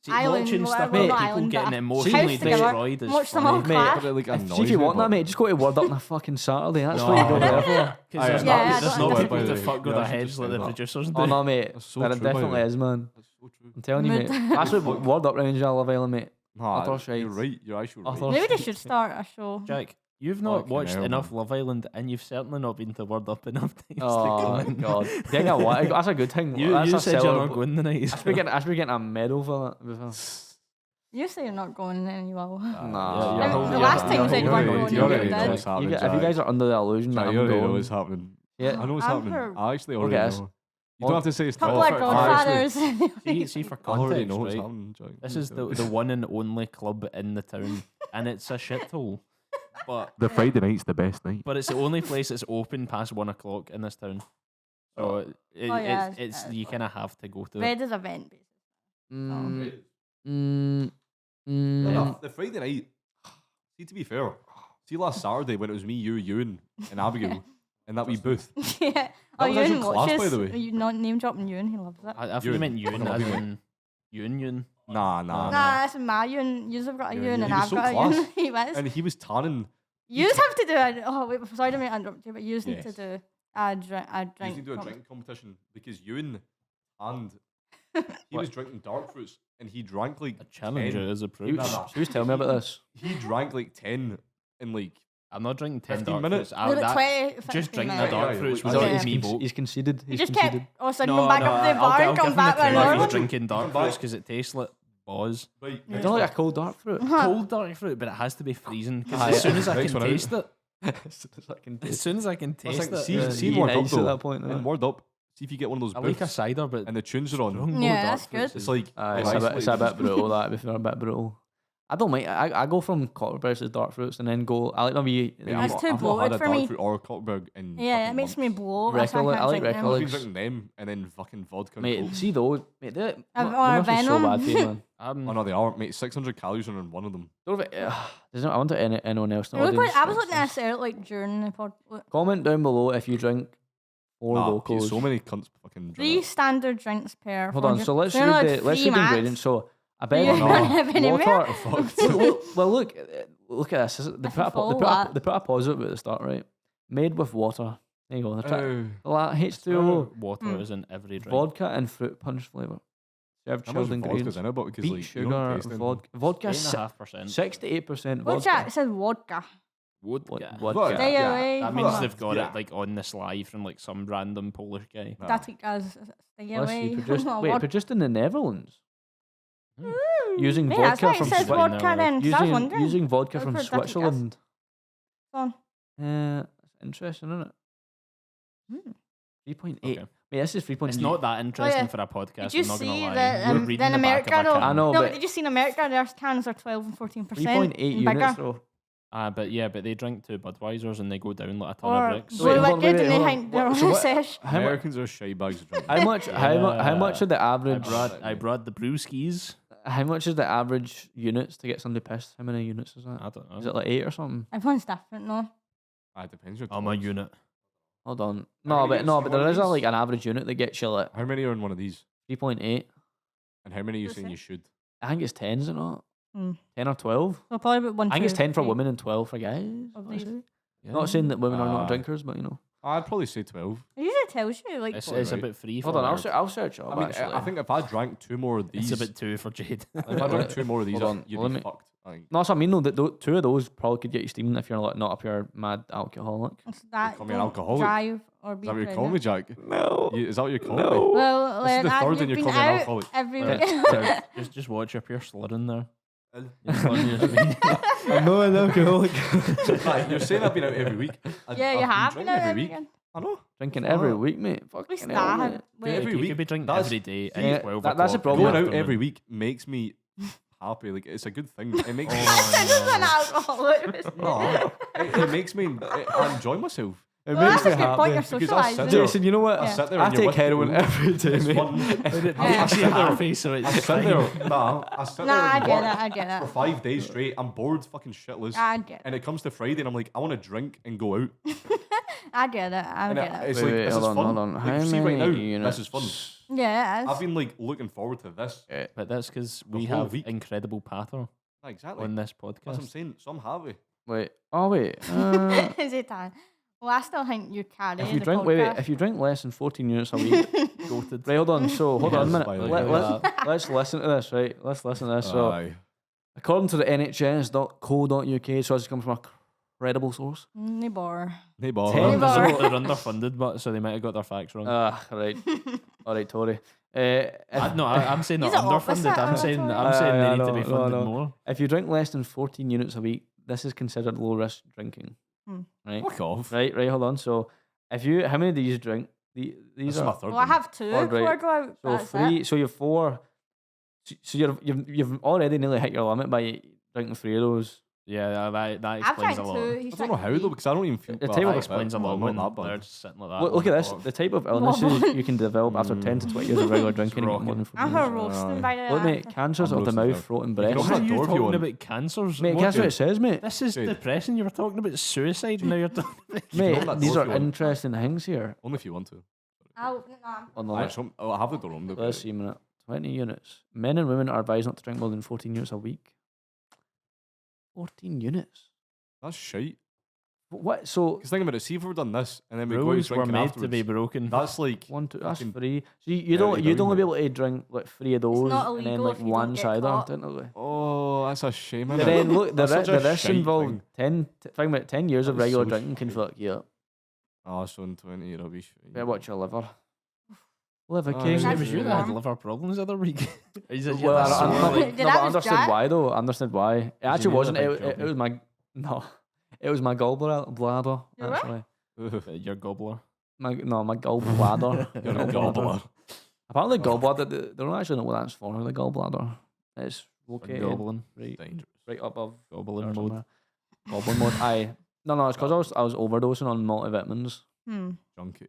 See, island, watching whatever, stuck Mate, up not people island, getting but a emotionally house together, destroyed is watch them all funny. clash. But it, like, See, if annoys you me, want that, but- mate, just go to Word Up on a fucking Saturday. That's what you No, go there no. for. Because there's Yeah, I not, there's don't not know. people By the to way, fuck with you their actually heads just like said the that. producers do. Oh no, mate. That's so There true, by the definitely way. is, man. That's so true. I'm telling you, mate. Mid- That's what Word Up range I Love Island, mate. Nah, Utter you're shite. right. You're actually right. Utter Maybe they shite. should start a show. Jack, you've not Fucking watched hell, enough man. Love Island, and you've certainly not been to Word Up enough times to Oh come in. god. Getting a what? That's a good thing. You, That's you a said you're seller- not going tonight. I should be getting a medal for that. before. You say you're not going anywhere. Nah. you're holding- the last you're time you said you weren't holding- going, you you already did. know what's happening. If you guys are under the illusion that Jack, I'm you already know going, what's happening. I yeah, know what's I've happening. heard- I actually Look already at us. know. You don't have to say stuff. Couple of for- godfathers. See for I already context, know what's right? happening, Jack. This is the one and only club in the town, and it's a shithole. But The Friday night's the best night. but it's the only place that's open past 1 o'clock in this town. So yeah, it's you kind of have to go to it. Red is event based. Mm, The Friday night. See, to be fair, see last Saturday when it was me, you, Ewan, and Abigail, in that wee booth. Yeah. was Ewan actual class, by watches. the way. You not name dropping Ewan, he loves it. I thought you Ewan. meant Ewan Fucking as love in Ewan. Nah. Nah, that's my Ewan. You've got a Yeah, Ewan yeah. and He was I've so got a class. Ewan. He was. And he was tanning. Yous have to do a. Oh, wait, sorry to interrupt you, but yous need to Yes. do a drink. He was to do a drinking competition because Ewan and he was drinking dark fruits and he drank like A challenge 10. is She approved. was telling me about this. He drank like 10 in like I'm not drinking 10 15 dark minutes. fruits. No, like that- 20, just 15 drinking minutes. the dark Yeah, fruits like- was Yeah. like me boat. He's conceded. He He's just conceded. kept all of a sudden going back up to the bar and come back with I another was one. drinking dark Come back. fruits because it tastes like Boz. right, It's not like a cold dark fruit. Cold dark fruit, but it has to be freezing. Because Aye, as soon as I next can one out. taste it, It's as soon as I can taste it, see you in Word Up nice at though. that point, In innit? Word Up, see if you get one of those I like a booths cider, but and the tunes are on. strong Yeah, dark that's fruits good. It's like It's a bit brutal. That before a bit brutal. I don't mind. I go from Cockleberries to dark fruits and then go. I like them wee. Mate, That's I've too not had bloated a for dark me. fruit or a Cockberg in Yeah, it fucking makes me months. blow. That's why I Regular- can't I like drink them. regular- I've been drinking them and then fucking vodka and Mate, Coke. see those, mate. They Or must be so Venom. bad for you, man. Oh no, they are, mate. 600 calories on one of them. Don't know if there's no, I wonder if anyone else. in the Look what- audience I was thinks looking at this. it like during the pod. look. Comment down below if you drink 4 Nah, locals. so many cunts fucking drink 3 it. standard drinks per. Hold on. So let's they're read not the let's 3 read the max. ingredients. So I bet You no. don't have any more? water. well, look at this. They That's put, full, they that. put a positive at the start, right? Made with water. There you go. They try- Oh, H2O, water is in every drink. vodka and fruit punch flavor. Served how much chilled vodka's ingredients. in it? But because Beet like you sugar, don't taste anything. vodka 8.5%. 6 to 8% What's vodka. that? It says vodka. Vodka. Vodka. Stay Yeah. away. That from means that. they've got Yeah. it like on the sly from like some random Polish guy. Nah. That's it, guys. Stay Let's away. see, produced, from wait, vodka. produced in the Netherlands. Ooh. Using Maybe that's vodka why it from says Switzerland. vodka then. 'cause I was wondering. Using vodka I've from heard that, I guess. Switzerland. Go on. That's interesting, isn't it? Hmm. 3.8. Okay. Mate, this is 3.8. It's not that interesting yeah. for a podcast. Did you I'm not gonna see lie. that We're then reading the back America of a though? can. I know, No, but but did you see in America their cans are 12 and 14%? 3.8 and units bigger. though. But yeah, but they drink 2 Budweisers and they go down like a ton Or of bricks. So blue wait, hold on, liquid wait, and they hold on. hang their What- so own what- sesh. How, mu- Americans are shy bags of drink. how much? How much are the I average? brought the brewskis. How much is the average units to get somebody pissed? How many units is that? I don't know. Is it like 8 or something? Everyone's different, no? It depends. Your I'm a tolerance. unit. Hold on. How No, many but units do you there want of is a, these? like an average unit that gets you like How many are in one of these? 3.8. And how many are you saying Percent? you should? I think it's 10, is it not? Hmm. 10 or 12. So probably about 1. I think it's 10 for 2, women and 12 for guys. Of I'd these. say. Yeah. Not saying that women are not Ah. drinkers, but you know. I'd probably say 12. It usually tells you, like, It's Right. a bit free. Hold for on, I'll, there. I'll search it up. I mean, actually. I think if I drank 2 more of these, It's a bit too for Jade. if I drank 2 more of these, Hold on, you'd let be me- fucked. I think. No, that's what I mean. No, that 2 of those probably could get you steaming if you're like not a pure mad alcoholic. it's that call me an don't alcoholic? drive or Is be that what you're pregnant. calling me, Jack? No. Is that what you're calling me? No. Well, This is the Len, third you've and you're been calling me an out alcoholic. every Right. week. just watch if you're slurring there. Uh, You're slurring your speech. I'm not an alcoholic. Right, you're saying I've been out every week. Yeah, you I've been have drinking been out every every week. weekend. I know. Drinking It's every not. week, mate. At least Fucking that hell, had. mate. Wait, Every You week, could be drinking that's- every day Yeah, at 12 that's the o'clock problem. in Going the out afternoon. every week makes me happy. Like it's a good thing. It makes Oh, me. This is an alcoholic. No, it makes me. I enjoy myself. It Well, makes that's me a good point. You're happy. Because I socialising. sit there- Jason, you know what? I sit there I and you're take with heroin people. every day, It's mate. fun. It I makes you sit there- happy, so I it's sit fine. there. Nah, I sit there. Nah, I and get work it. I get For it. 5 days straight, I'm bored, fucking shitless. I get And it. it comes to Friday, and I'm like, I want to drink and go out. I get it. I And get it. it's like, this is fun. hold on. Like, How see, right now, many this is fun. Yeah, it is. I've been like looking forward to this. But that's because we whole have week. incredible patter Exactly. on this That's what I'm podcast. saying. So I'm happy. Wait. Oh wait. Is it time? Well, I still think you carry If you the drink, podcast. if you drink less than 14 units a week, Goated. right? Hold on. So hold on a Yes, minute. by the way. Let's listen to this. Right. Let's listen to this. So Aye. according to the NHS.co.uk, so this comes from a credible source. Neighbour. Hey, Ten- They're Neighbour. they're underfunded, but so they might have got their facts wrong. Right. All right, Tory. I'm saying they're He's the opposite underfunded. I'm of saying Tory. I'm saying I they need to know, be no, funded no. more. If you drink less than 14 units a week, this is considered low risk drinking. Hmm. Right. Fuck off. Right. Hold on. So if you, how many do you drink? This These is my are third Well, I one. have two Oh, before I right. go out. so That's three. it. So you're four. So you've already nearly hit your limit by drinking 3 of those. Yeah, that I've explains drank a lot. two. I He's don't know drank how though, three. because I don't even feel The well, table That I- explains a well, lot not when that they're bad. just sitting like that. Look at this. fuck. The type of illnesses you can develop after 10 to 20 years of regular drinking. rocking. More than 14 I'm units. her roasting by the way. Look, mate, cancers I'm of the roasting mouth, her. throat, and You can breast. open Why that are you door if you talking want. about cancers? Mate, What- that's what it says, mate. This is Dude. depressing. You were talking about suicide, and now you're talking about. Mate, open that these door if are you want. interesting things here. Only if you want to. I'll open it now. On the Aye, list. I'll have the door on. Let's see a minute. 20 units. Men and women are advised not to drink more than 14 units a week. 14 units. That's shite. What? So Because think about it. See if we've done this and then we go out Rules were drinking made afterwards. to be broken. That's like one, two. That's fucking 3. So you dirty don't you'd down, only be mate. able to drink like 3 of those not and then illegal like if you don't one get cider, caught. technically. oh, that's a shame. But innit? then look, That's such a risk shite involved. thing. Think about 10 years of That is regular so drinking can shite. fuck you up. Oh, so in 20 rubbish. Better watch your liver. Liver Oh, cake. yeah. It was you that had Warm. liver problems the other week. Is it Well, that's I, sore, I, like- Did no, that but I was understood Jack? why though. I understood why. It actually you the wasn't. big It jockey? was my no. It was my gallbladder. Your what? Actually, Your gobbler. my gallbladder. You're a gobbler. Apparently, gallbladder. They don't actually know what that's for. The gallbladder. It's located Gobbling. right above Gobbling or mode. somewhere. Goblin mode. Aye. No, it's because I was overdosing on multivitamins. Junkie.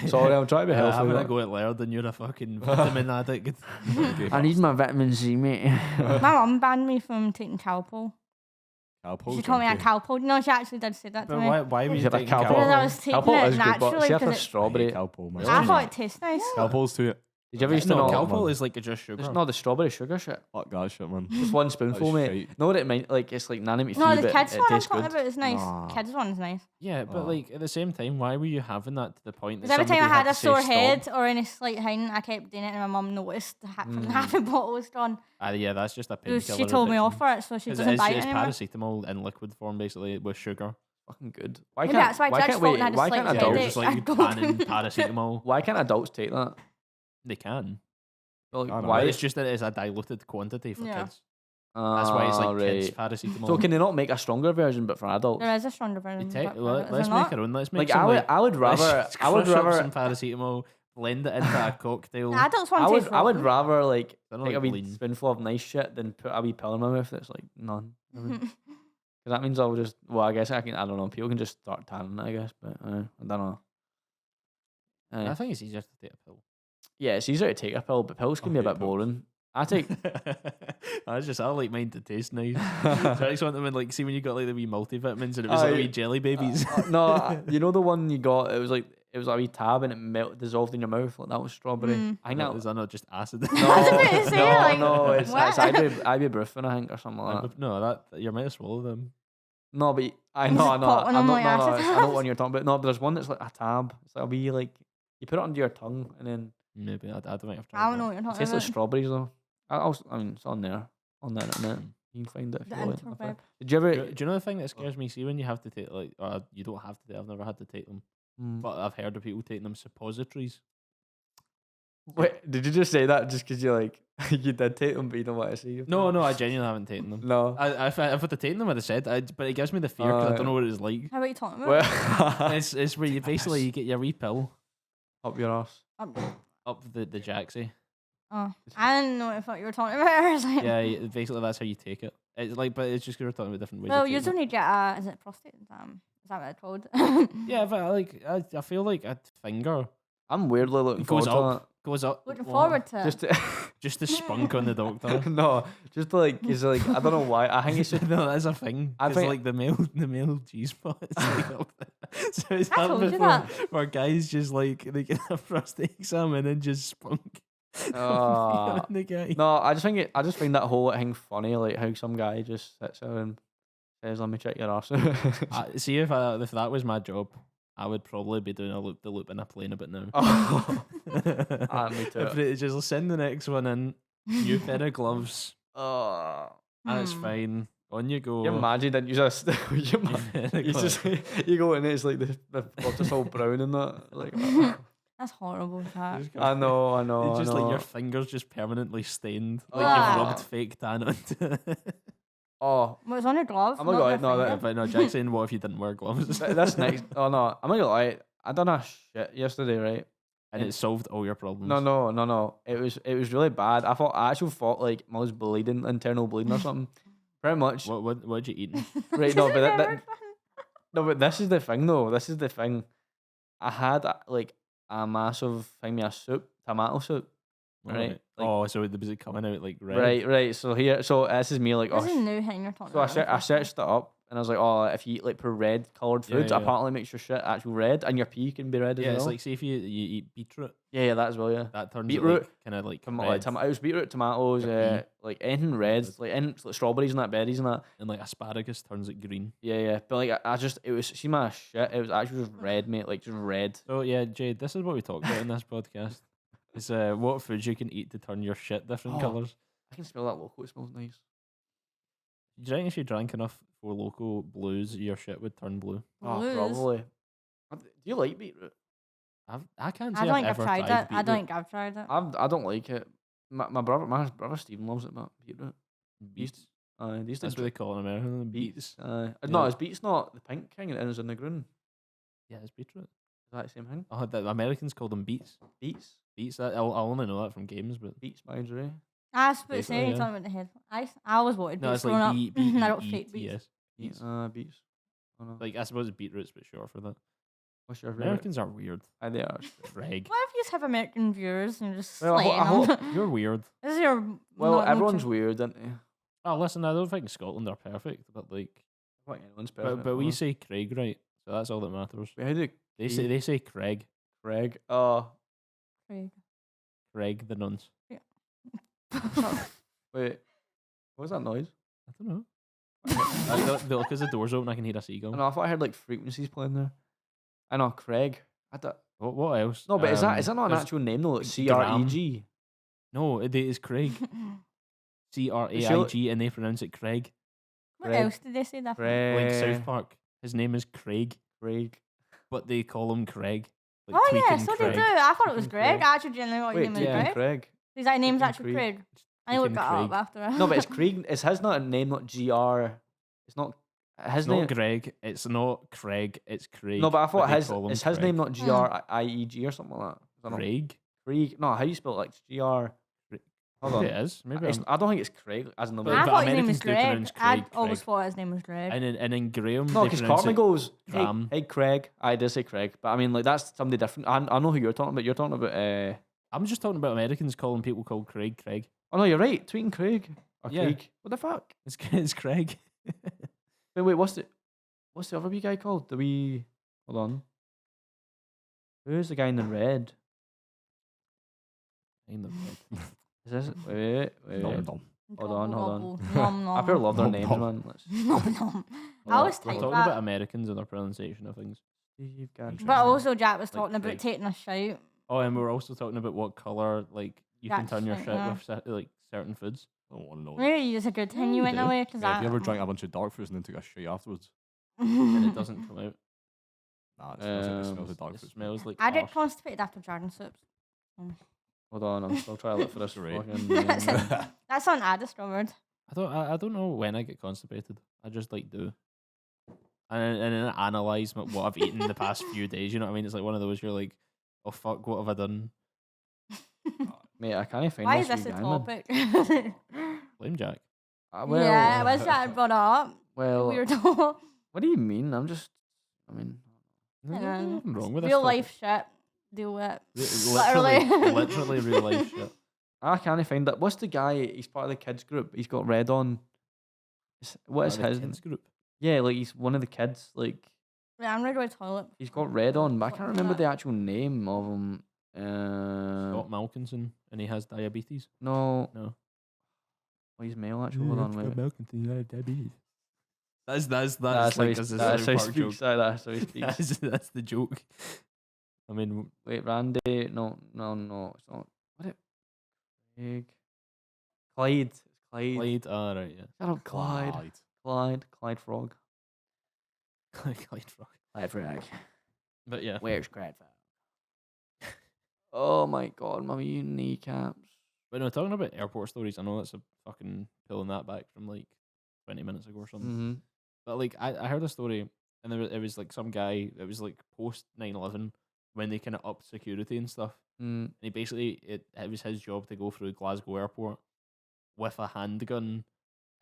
Sorry, I'm trying to be I'm healthy. gonna but- go at Laird and you're a fucking vitamin addict. I need my vitamin C, mate. My mum banned me from taking Calpol. Calpol She told me I had junkie. Calpol. No, she actually did say that to But me. why were You you had a taking Calpol? Because I Calpol? was taking Calpol it is good, but naturally. see after 'cause it- strawberry. Calpol, man. I thought it tastes nice. Calpol's to it. Did you ever used to No, know? Calpol is like just sugar. It's not the strawberry sugar shit. Fuck that shit, man. Just one spoonful, That's mate. shite. Know what it meant? Like it's like nanny meat. No, the kids it one I'm tastes talking good. about is nice. Nah. Kids one's nice. Yeah, but Oh. like at the same time, why were you having that to the point that Because every time I somebody had a to say sore stop? head or any slight pain, I kept doing it, and my mum noticed from half a bottle was gone. Yeah, that's just a So painkiller. she told me addiction. off for it, so she 'Cause doesn't it's, buy it it's anymore. paracetamol in liquid form, basically, with sugar. Fucking good. Why Maybe can't? that's why Why Judge can't thought we? I had a Why slight can't headache. adults? Just like I'd go panning to- paracetamol. Why can't adults take that? They can. Like, I know. why? But it's just that it's a diluted quantity for Yeah. kids. That's why it's like kids right. paracetamol. So can they not make a stronger version, but for adults? There is a stronger You version. take- but well, is let's there make not? our own. Let's make Like some, I would, like, I would let's rather, just I would crush up rather, some paracetamol, blend it into a cocktail. The adults one I would, tastes I would rotten. rather like They're not take a like wee lean. spoonful of nice shit than put a wee pill in my mouth that's like none. Because that means I'll just. Well, I guess I can. I don't know. People can just start tanning it, I guess, but I don't know. I think it's easier to take a pill. Yeah, it's easier to take a pill, but pills can be a hate bit pills. boring. I take. I like mine to taste nice. So I just want them in, like, see when you got like the wee multivitamins and it was like Aye. wee jelly babies. You know the one you got. It was a wee tab and it dissolved in your mouth. Like that was strawberry. I think that Is that not just acid? No, I was about to say, no, like, no, it's what? ibuprofen, I think, or something like that. No, that you might have swallowed them. No, but I You know, just pop one on like acid I know tabs. what you're talking about. No, but there's one that's like a tab. It's like a wee like you put it under your tongue and then Maybe I don't think I've tried. I don't know that. what you're it talking tastes like about. strawberries though. I mean, it's on there, on the internet. You can find it if The you want. interweb. Did you ever? Do you know the thing that scares me? See when you have to take like, you don't have to take. I've never had to take them, but I've heard of people taking them suppositories. Wait, did you just say that just because you like you did take them, but you don't want to say? No, I genuinely haven't taken them. No. If I'd have taken them, I'd have said. But it gives me the fear because I don't know what it's like. How about you talking about? Well, It's where you basically you get your wee pill up your ass. up the jacksy. Oh, I didn't know what the fuck you were talking about. I was like, Yeah, basically that's how you take it. It's like, but it's just because we're talking about different ways. Well, of you treatment. only get a, is it prostate exam? Is that what it's called? Yeah, but I feel like a finger I'm weirdly looking goes forward up, goes up. Looking What? forward to to it. it. Just Just to spunk on the doctor. no, just to, like, it's like I don't know why. I think it's just No, that's a thing. I I think- like the male G spot is like up there. So it's I happened told you before that. where guys just like they get a prostate exam and then just spunk Ah. on the guy. no. I just find that whole thing funny, like how some guy just sits there and says, "Let me check your arse." See if that was my job, I would probably be doing a loop the loop in a plane a bit now. Oh. Me too. If it just send the next one in, new pair of gloves, Oh. and it's fine. On you go. You imagine that you just you, New pair of you just you go in, it's like the gloves are all brown and that. Like, That's horrible. That. Just go- I know. It's just I like know. your fingers just permanently stained. Oh, Like yeah. you've rubbed fake tan onto it. Oh, Well, it's on your glove. I'm not not gonna- no, your that- Yeah, finger. but no, Jack's saying, what if you didn't wear gloves? that's next. Oh no, I'm not gonna lie. I done a shit yesterday, right? And it solved all your problems. No. It was really bad. I actually thought like I was bleeding, internal bleeding or something. Pretty much. What'd you eat? Right, no, but Isn't that, it no, but this is the thing though. This is the thing. I had like a massive thing of soup, tomato soup. Right. Like, Oh, so was it coming out like red? right. So this is me like, This oh, is a new thing you're talking so I, about. I searched it up and I was like, oh, if you eat like red coloured Yeah, foods, yeah. apparently makes your shit actual red and your pee can be red as Yeah, well. it's like, see if you eat beetroot, yeah, that as well, yeah. that turns Beetroot, it kind of like Like, red, it was beetroot, tomatoes, Your like anything red, Red. like anything, like strawberries and that, berries and that. and like asparagus turns it green. Yeah. But like, I just, it was, see my shit, it was actually just red, mate, like just red. So yeah, Jade, this is what we talk about in this podcast. Is what foods you can eat to turn your shit different Oh. colours. I can smell that local, it smells nice. Do you reckon if you drank enough for local blues, your shit would turn blue? Oh, Blues. probably. Do you like beetroot? I can't say I don't I've think I've ever tried it. I beetroot. don't think I've tried it. I don't like it. My brother Stephen loves it, but beetroot. Beets. They used to That's what they call it in America. Beets. No, Yeah. it's beets, not the pink thing, and it's in the green. Yeah, it's beetroot. Is that the same thing? Oh, the Americans call them beets. Beets, Beets. I only know that from games, but beets by Dre. I was about to Basically, say, you're yeah. talking about the head. I always wanted no, beets it's growing like up. I don't fake beets. yes. Beets. Beets. Oh no. Like I suppose beetroot's but short for that. What's your favorite? Americans are weird. They are. Craig. What if you just have American viewers and you're just Well, I slaying them? You're weird. This is your Well, normal everyone's tr- weird, isn't they? Oh, listen, I don't think Scotland are perfect, but like, I think anyone's perfect. but we say Craig, right? So that's all that matters. Wait, how do They say Craig, Craig? Craig. Craig the nuns. Wait, what was that noise? I don't know. Because the door's open, I can hear a seagull. I thought I heard like frequencies playing there. I know Craig. What else? No, but is that not an there's- actual name though? Like Graham. CREG. No, it is Craig. CRAIG, and they pronounce it Craig. What Craig. else did they say that? Like South Craig. Park. His name is Craig, Craig. but they call him Craig. Like Oh yeah, tweaking so they Craig. do. I thought it was Tweaking Greg. Craig. I actually didn't know what his Wait, name was yeah, Greg. Craig. His name's Tweaking actually Craig. Craig. I looked Tweaking that up Craig. after. No, but it's Craig. It's his not a name, not GR. It's not his It's name. not Greg. It's not Craig. It's Craig. No, but I thought they his call him it's his Craig. name, not GRIEG or something like that. I don't know. Craig. Craig. No, how do you spell it? Like GR. Hold on. Maybe it is. Maybe I don't think it's Craig as in the But- way. I thought his name Americans was do Greg. pronounce I Craig, always Craig. thought his name was Greg. and in Graham. No, they because pronounce Courtney it goes, hey, Graham. hey, Craig. I did say Craig, but I mean, like that's somebody different. I know who you're talking about. You're talking about. I'm just talking about Americans calling people called Craig. Oh no, you're right. Tweeting Craig or Yeah. Craig. What the fuck? It's Craig. Wait. What's the other wee guy called? Hold on. Who's the guy in the red? Kind of. Is this? Wait. Nom, nom. Hold on. Gobble, nom, I nom. better love their Nom, names, nom. man. Let's Nom, nom. I Well, always We're type talking about that. Americans and their pronunciation of things. Steve Gantry. But also Jack was Like talking about Craig. taking a shout. Oh, and we're also talking about what color like you can That's turn your right, shit yeah. with like certain foods. I don't want to know. Really, it's a good thing Yeah, you you went do. away because Yeah, have you ever drank a bunch of dark fruits and then took a shit afterwards? And it doesn't come out. Nah, it smells, it smells Um, of dark It fruits. smells like I get arse. constipated after dragon soups. Hold on, I'm still trying to look for this. Right. fucking, That's something I discovered. I don't know when I get constipated. I just like do. And then I analyze what I've eaten the past few days. You know what I mean? It's like one of those you're like, oh fuck, what have I done? Mate, I can't find Why is this this wee a guy, man. topic? Blame Jack. Well, yeah, I wish I had brought it up. well, Weirdo. what do you mean? I mean, There's Um, nothing wrong with this Real topic. life shit. Deal with it. Literally, Literally. literally real life shit. I can't find that. What's the guy? He's part of the kids group. He's got red on. What is Part of his? the kids group. Yeah, like he's one of the kids. Like Yeah, I'm ready to go to the toilet. he's got red on, but I can't Fuck remember that. the actual name of him. Scott Malkinson, and he has diabetes. No. No. Oh, he's male actually. Hold on, wait. Malkinson, he has diabetes. That's That's how like he, as a that's how he South Park speaks. That's how he speaks. that's the joke. I mean, Wait, Randy. No, it's not. What it? Craig. Clyde. It's Clyde. Clyde. Ah, right, yeah. Shut up, Clyde. Clyde Frog. Clyde Frog. Clyde Frog. But yeah, Where's Clyde Frog? Oh my God, my kneecaps. but no, talking about airport stories, I know that's a fucking pulling that back from like 20 minutes ago or something. Mm-hmm. But like, I heard a story, and it was like some guy. It was like post 9/11 when they kind of upped security and stuff. Mm. And he basically it was his job to go through Glasgow airport with a handgun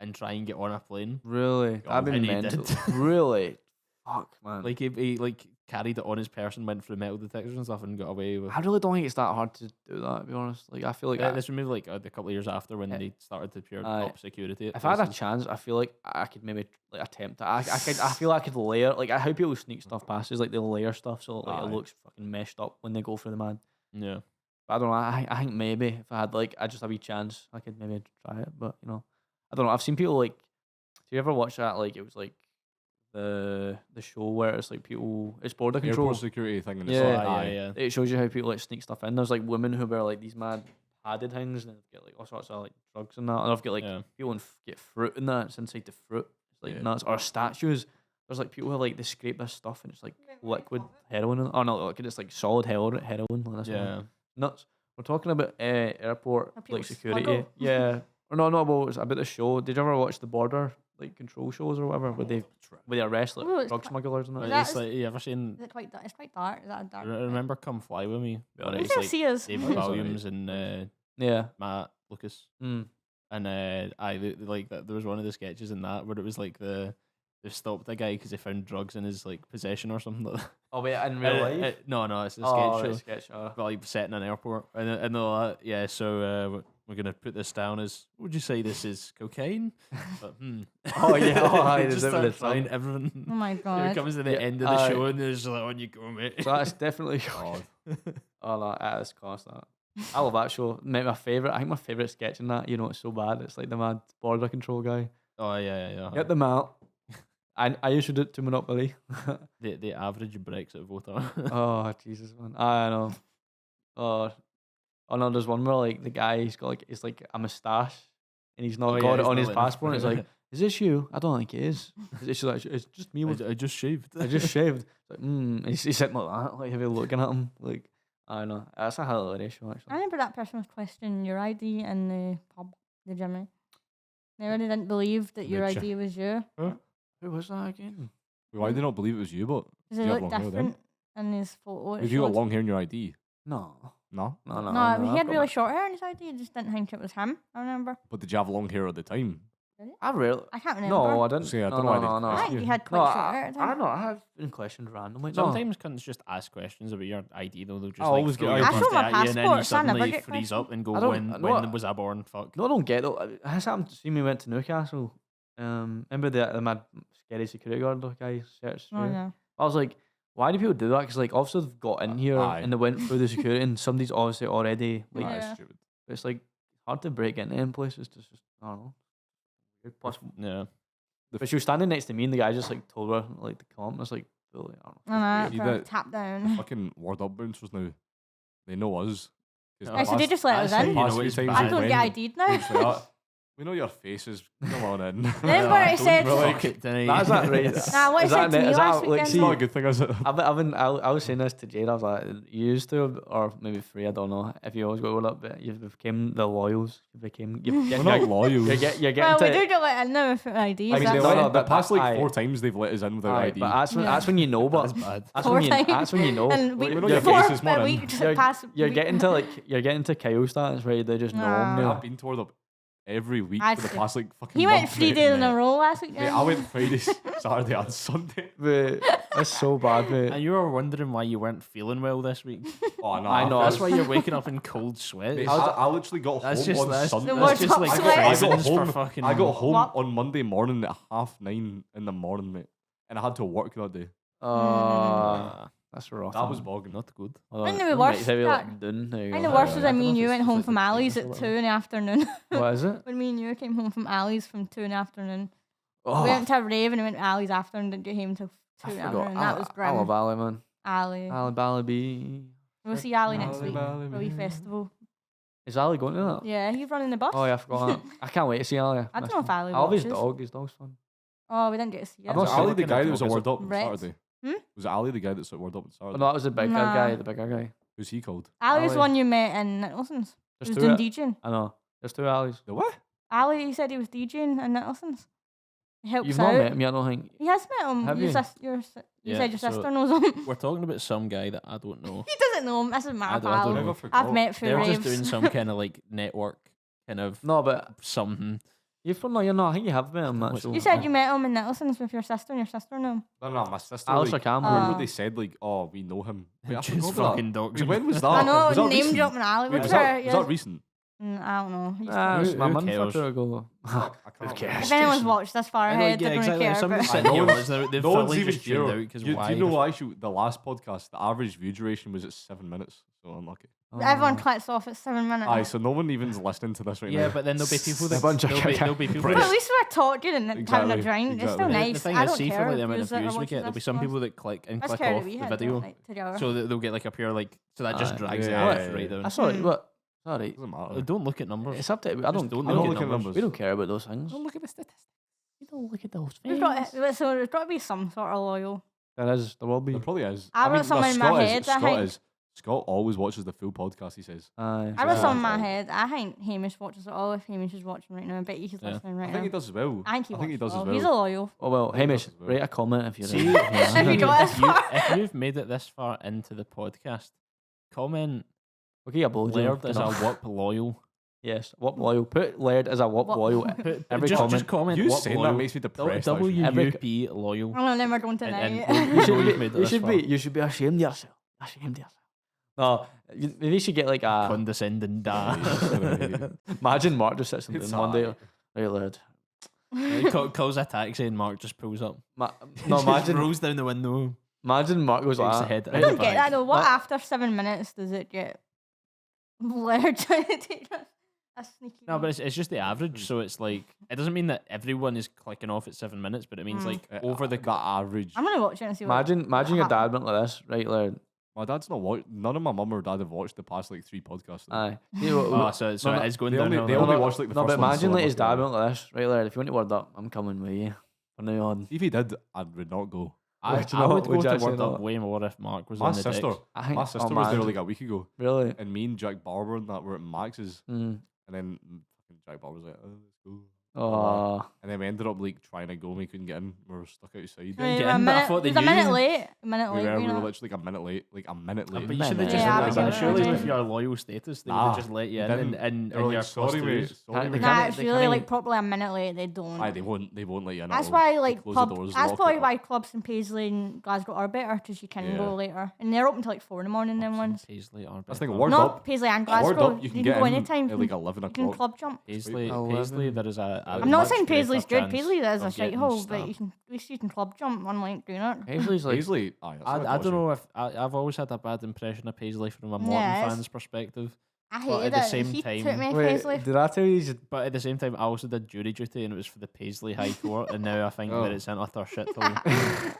and try and get on a plane. Really? God, That'd and be he mental. did. Really? Fuck, man. Like he like carried it on his person, went through metal detectors and stuff, and got away with. I really don't think it's that hard to do that, to be honest. Like, I feel like This was maybe like a couple of years after when they started to pure Aye. up security. at if I had a places. chance, I feel like I could maybe like attempt it. I feel I could layer, like, how people sneak stuff past is like they layer stuff so like Aye. it looks fucking meshed up when they go through the MAD. Yeah. But I don't know. I think maybe if I had like just a wee chance, I could maybe try it. But you know, I don't know. I've seen people like. Do you ever watch that? Like it was like the show where it's like people. It's border control. Airport security thing. And it's Yeah. like, aye. yeah. It shows you how people like sneak stuff in. There's like women who wear like these mad padded things and get like all sorts of like drugs and that. And I've got like Yeah. people get fruit in that. It's inside the fruit. It's like Yeah. nuts. Or statues. There's like people who like they scrape this stuff and it's like liquid heroin. Oh no, like it's like solid heroin. Like this Yeah. nuts. We're talking about airport How people like security. smuggle. Yeah. Or no, about it's about the show. Did you ever watch the border like control shows or whatever? Where they arrest like Ooh, it's drug quite- smugglers and But that. that it's is- like you ever seen? Is it quite dark? It's quite dark. Is that a dark? Remember, Come Fly With Me? But Who's it's there like see us? David It's alright. Williams and Yeah. Matt Lucas. Mm. And like that. There was one of the sketches in that where it was like they stopped a guy because they found drugs in his like possession or something. Like that. Oh wait, in real life. No, it's a sketch Oh, show. right, sketch show. But like set in an airport and all that. Yeah, so we're gonna put this down as. Would you say this is cocaine? But, Oh, yeah, oh, aye, just there's everything. start trying everything. Oh my Here it god. comes to the Yeah, end of the aye. show and there's like, on you go, mate. So that's definitely. God. Oh no, that is cost that. I love that show. My favorite. I think my favorite sketch in that. You know, it's so bad. It's like the mad border control guy. Oh yeah. Get them out. I used to do it to Monopoly. The average Brexit voter. Oh Jesus, man! I know. Oh no, there's one where like the guy he's got like it's like a moustache and he's not Oh, yeah, got it he's on not his letting it passport. It's like, is this you? I don't think it is. It's just like it's just me. I just shaved. I just shaved. It's like, he's sitting like that, like heavy looking at him. Like I don't know. That's a hilarious show I actually. remember that person was questioning your ID in the pub, the Jimmy. They really didn't believe that your The ID was you Who was that again? Why did they not believe it was you? But because Do he you have looked long hair then? different in his photo. It if you got showed- long hair in your ID, No. no. No, No, I've he got had really my- short hair in his ID. He just didn't think it was him. I remember. But did you have long hair at the time? I really. I can't remember. No, I didn't. See, I no, don't know why no, they no, I no. think he had No, quite short hair at the I time. don't know. I have been questioned randomly. No. Sometimes cunts just ask questions about your ID though. They'll just I like always throw get- your I show birthday my at you and then you passport, so I never suddenly get freeze questioned. up and go, I don't- when no, was I born? Fuck. No, I don't get it. It has happened to see me went to Newcastle. Remember the mad scary security guard guy searched Oh, through? yeah. I was like, why do people do that? Because like obviously they've got in here Aye. and they went through the security and somebody's obviously already like. Yeah. That's stupid. It's like hard to break into them places. It's just I don't know. Weird. Plus, Yeah. but she was standing next to me and the guy just like told her like to come. It's like really, I don't know. I See know. that- Tap down. Fucking word up bouncers now. They know us. 'Cause Oh. the Right, so they past- just let us That's how in. you know past few it's times bad. I we've don't went, get ID'd now. it's like, we know your faces. Come on in. Remember I said, Fuck it, didn't That's not right. Nah, what Is he said that to ne- me is last that, like, It's weekend. not a good thing, is it? I was saying this to Jade. I was like, you used to, or maybe free. I don't know. If you always go up, but you became the loyals. You became. We're not loyals. You're getting Well, we to. do get let in now with IDs. I mean, they that's no, let no, in, the but past like aye. 4 times they've let us in without Aye, ID. but that's when Yeah. that's when you know. But That's bad. that's Four when you times. that's when you know. And we, We know your four, faces, but man. we just You're- pass. You're we- getting to Kyle status where they just know him Nah. now. I've been told up. every week I'd for the say- past like fucking He went month, 3 mate. days in a mate. row last week. Mate, I went Friday, Saturday, and Sunday. Mate, that's so bad, mate. And you were wondering why you weren't feeling well this week. Oh no, I know. That's why you're waking up in cold sweat. Mate, I literally got That's home just on that's, Sunday. The that's worst just like hot I got cravings for home. fucking. I got home What? on Monday morning at 9:30 in the morning, mate, and I had to work that day. That's rough. That was man. bogging. not good. Well, Ain't the your worst mates have you that- letting down. There you I think go. the worst Yeah, was I when me don't and know you if went it's home like from the Ali's tightness at or 2 in the afternoon. What is it? When me and you came home from Ali's from 2 in the afternoon. Oh, We went to a rave and we went to Ali's after and didn't get home until 2 I in the forgot. afternoon. That was I love grim. Ali, man. Ali. Ali Balibi. We'll see Ali next Ali week Bali for a wee Bee. festival. Is Ali going to that? Yeah, he's running the bus. Oh yeah, I forgot. I can't wait to see Ali. I don't know if Ali I love his watches. dog. His dog's fun. Oh, we didn't get to see it. I'm Was not Ali sure. the guy that was a Is word up on Brett? Saturday? Hmm? Was Ali the guy that's at word up on Oh, Saturday? no, that was the bigger Nah. guy. The bigger guy. Who's he called? Ali was Ali. the one you met in Nicholson's. He There's was two. doing At, DJing. I know. There's two Ali's. The what? Ali, he said he was DJing in Nicholson's. He helps You've out. not met him yet, I don't think. He has met him. Have Your you? sis- you Yeah, said your so- sister knows him. We're talking about some guy that I don't know. He doesn't know him. This is my I don't pal. know. Never forgot. I've met through They're raves. just doing some kind of like network kind of No, but something. you've from no, you're not. I think you have met him. What's- Actually. You said you met him in Nicholson's with your sister and your sister knew him. No, my sister. Alistair Like, Campbell. remember Oh. they said like, oh, we know him. Wait, I Just forgot about fucking that. dogs. Wait, when was that? I know, Was that name recent? dropping Ali. Wait, What's was her? that, was that recent? I don't know. He's Ah, it was Who my month or cares? two ago. I can't cares? remember. If anyone's watched this far I know, ahead, yeah, they're exactly. going If to care. somebody's But sitting here, No one's- they've No one's fully even just tuned here. out because Do you why? know actually the last podcast, the average view duration was at 7 minutes. So unlucky. everyone clicks off at 7 minutes. Aye, so no one even's listening to this right Yeah, now. but then there'll be people A that bunch of there'll be people But at least we're talking and having Exactly, a drink. It's still exactly. nice. The thing I is, don't see care. for like the amount of who's that views we watches get, there'll be this some for. people that click and That's click care off that we the had, video, like, to the hour. so they'll get like a pure like, so that just Aye. drags Yeah, it yeah, right yeah. down. I saw it, Hmm. but sorry, Doesn't matter. Don't look at numbers. it's up to. I Just don't. don't I look don't at numbers. We don't care about those things. Don't look at the statistics. You don't look at those We've got, so there's got to be some sort of loyal. There is. There will be. There probably is. I wrote some in my Scott head, I think. Scott always watches the full podcast, he says. Aye. I was Yeah. on my head. I think Hamish watches it all. If Hamish is watching right now, I bet he's Yeah. listening I right think now. he does as well. I think he watches does it as all. well. He's a loyal. Oh well, I think Hamish, that's as well. write a comment if you're. See, If you got this far. if you've made it this far into the podcast, comment Okay, a blow. Laird as a WUP loyal. Yes, WUP loyal. Put Laird as a WUP What- loyal. Put, Every just comment You WUP saying loyal. that makes me depressed. actually. WUP loyal. I'm never going And- tonight. and You should, you've made it you this should far. be. You should be ashamed of yourself. Ashamed of yourself. No, maybe you should get like a. Condescending da. Imagine Mark just sits in It's one day. alright. Right, Laird. Calls a taxi and Mark just pulls up. No, Just imagine. rolls down the window. Imagine Mark goes Takes like the that. head I out don't of the get bag. that though. What What? after 7 minutes does it get? Blair trying to take a sneaky. No, but it's just the average. So it's like, it doesn't mean that everyone is clicking off at 7 minutes, but it means like over the. that average. I'm gonna watch it and see. Imagine your what dad went like this, right, Laird? My dad's not watched. None of my mum or dad have watched the past like 3 podcasts. though. Aye. Oh, so no, it's going They down. only, they only watched like the No, first but one. imagine so like his I'm dad not went like this, right, Laird? If you want to word up, I'm coming with you. From now on. If he did, I would not go. I Would you would not? go Would you to actually Word Up not? way more if Mark was My on the sister, deck. I think. my sister was there man. like a week ago, Really? and me and Jack Barber and that were at Max's, Mm. and then fucking Jack Barber was like, "Oh, let's go." Oh. And then we ended up like trying to go, we couldn't get in. We were stuck outside. We get were a in, but I minute, thought we they was a minute knew. late. A minute We late. were, you we were know. literally like a minute late. Like a minute late. But you should have Yeah, just I like, think surely so. with your loyal status, they would Nah, have just let you in didn't. and They were like, you're sorry, mate. Sorry, They mate. can't- Nah, it's they really can't like even- probably a minute late. They don't. Aye, they won't let you in. That's at all. why They like close pub, the doors, that's lock probably it why up. clubs in Paisley and Glasgow are better because you can Yeah. go later and they're open till like 4 in the morning. Them ones. Paisley or That's the thing. better. Word Not up. Paisley and Word Glasgow. up. You can get go in anytime. at like 11 You can o'clock. club jump. Paisley, 11. there is a I'm not much saying Paisley's greater good. chance Paisley is a of getting shithole, but stabbed. you can at least you can club jump unlike doing it. Paisley's like. Paisley. Aye, that's what I thought don't you. know if I've always had a bad impression of Paisley from a Morton Yeah, it's- fan's perspective. I But hated at the it. same He time- took me to Wait, Paisley. did I tell you? You should- But at the same time, I also did jury duty, and it was for the Paisley High Court, and now I think Oh. that it's an utter shithole.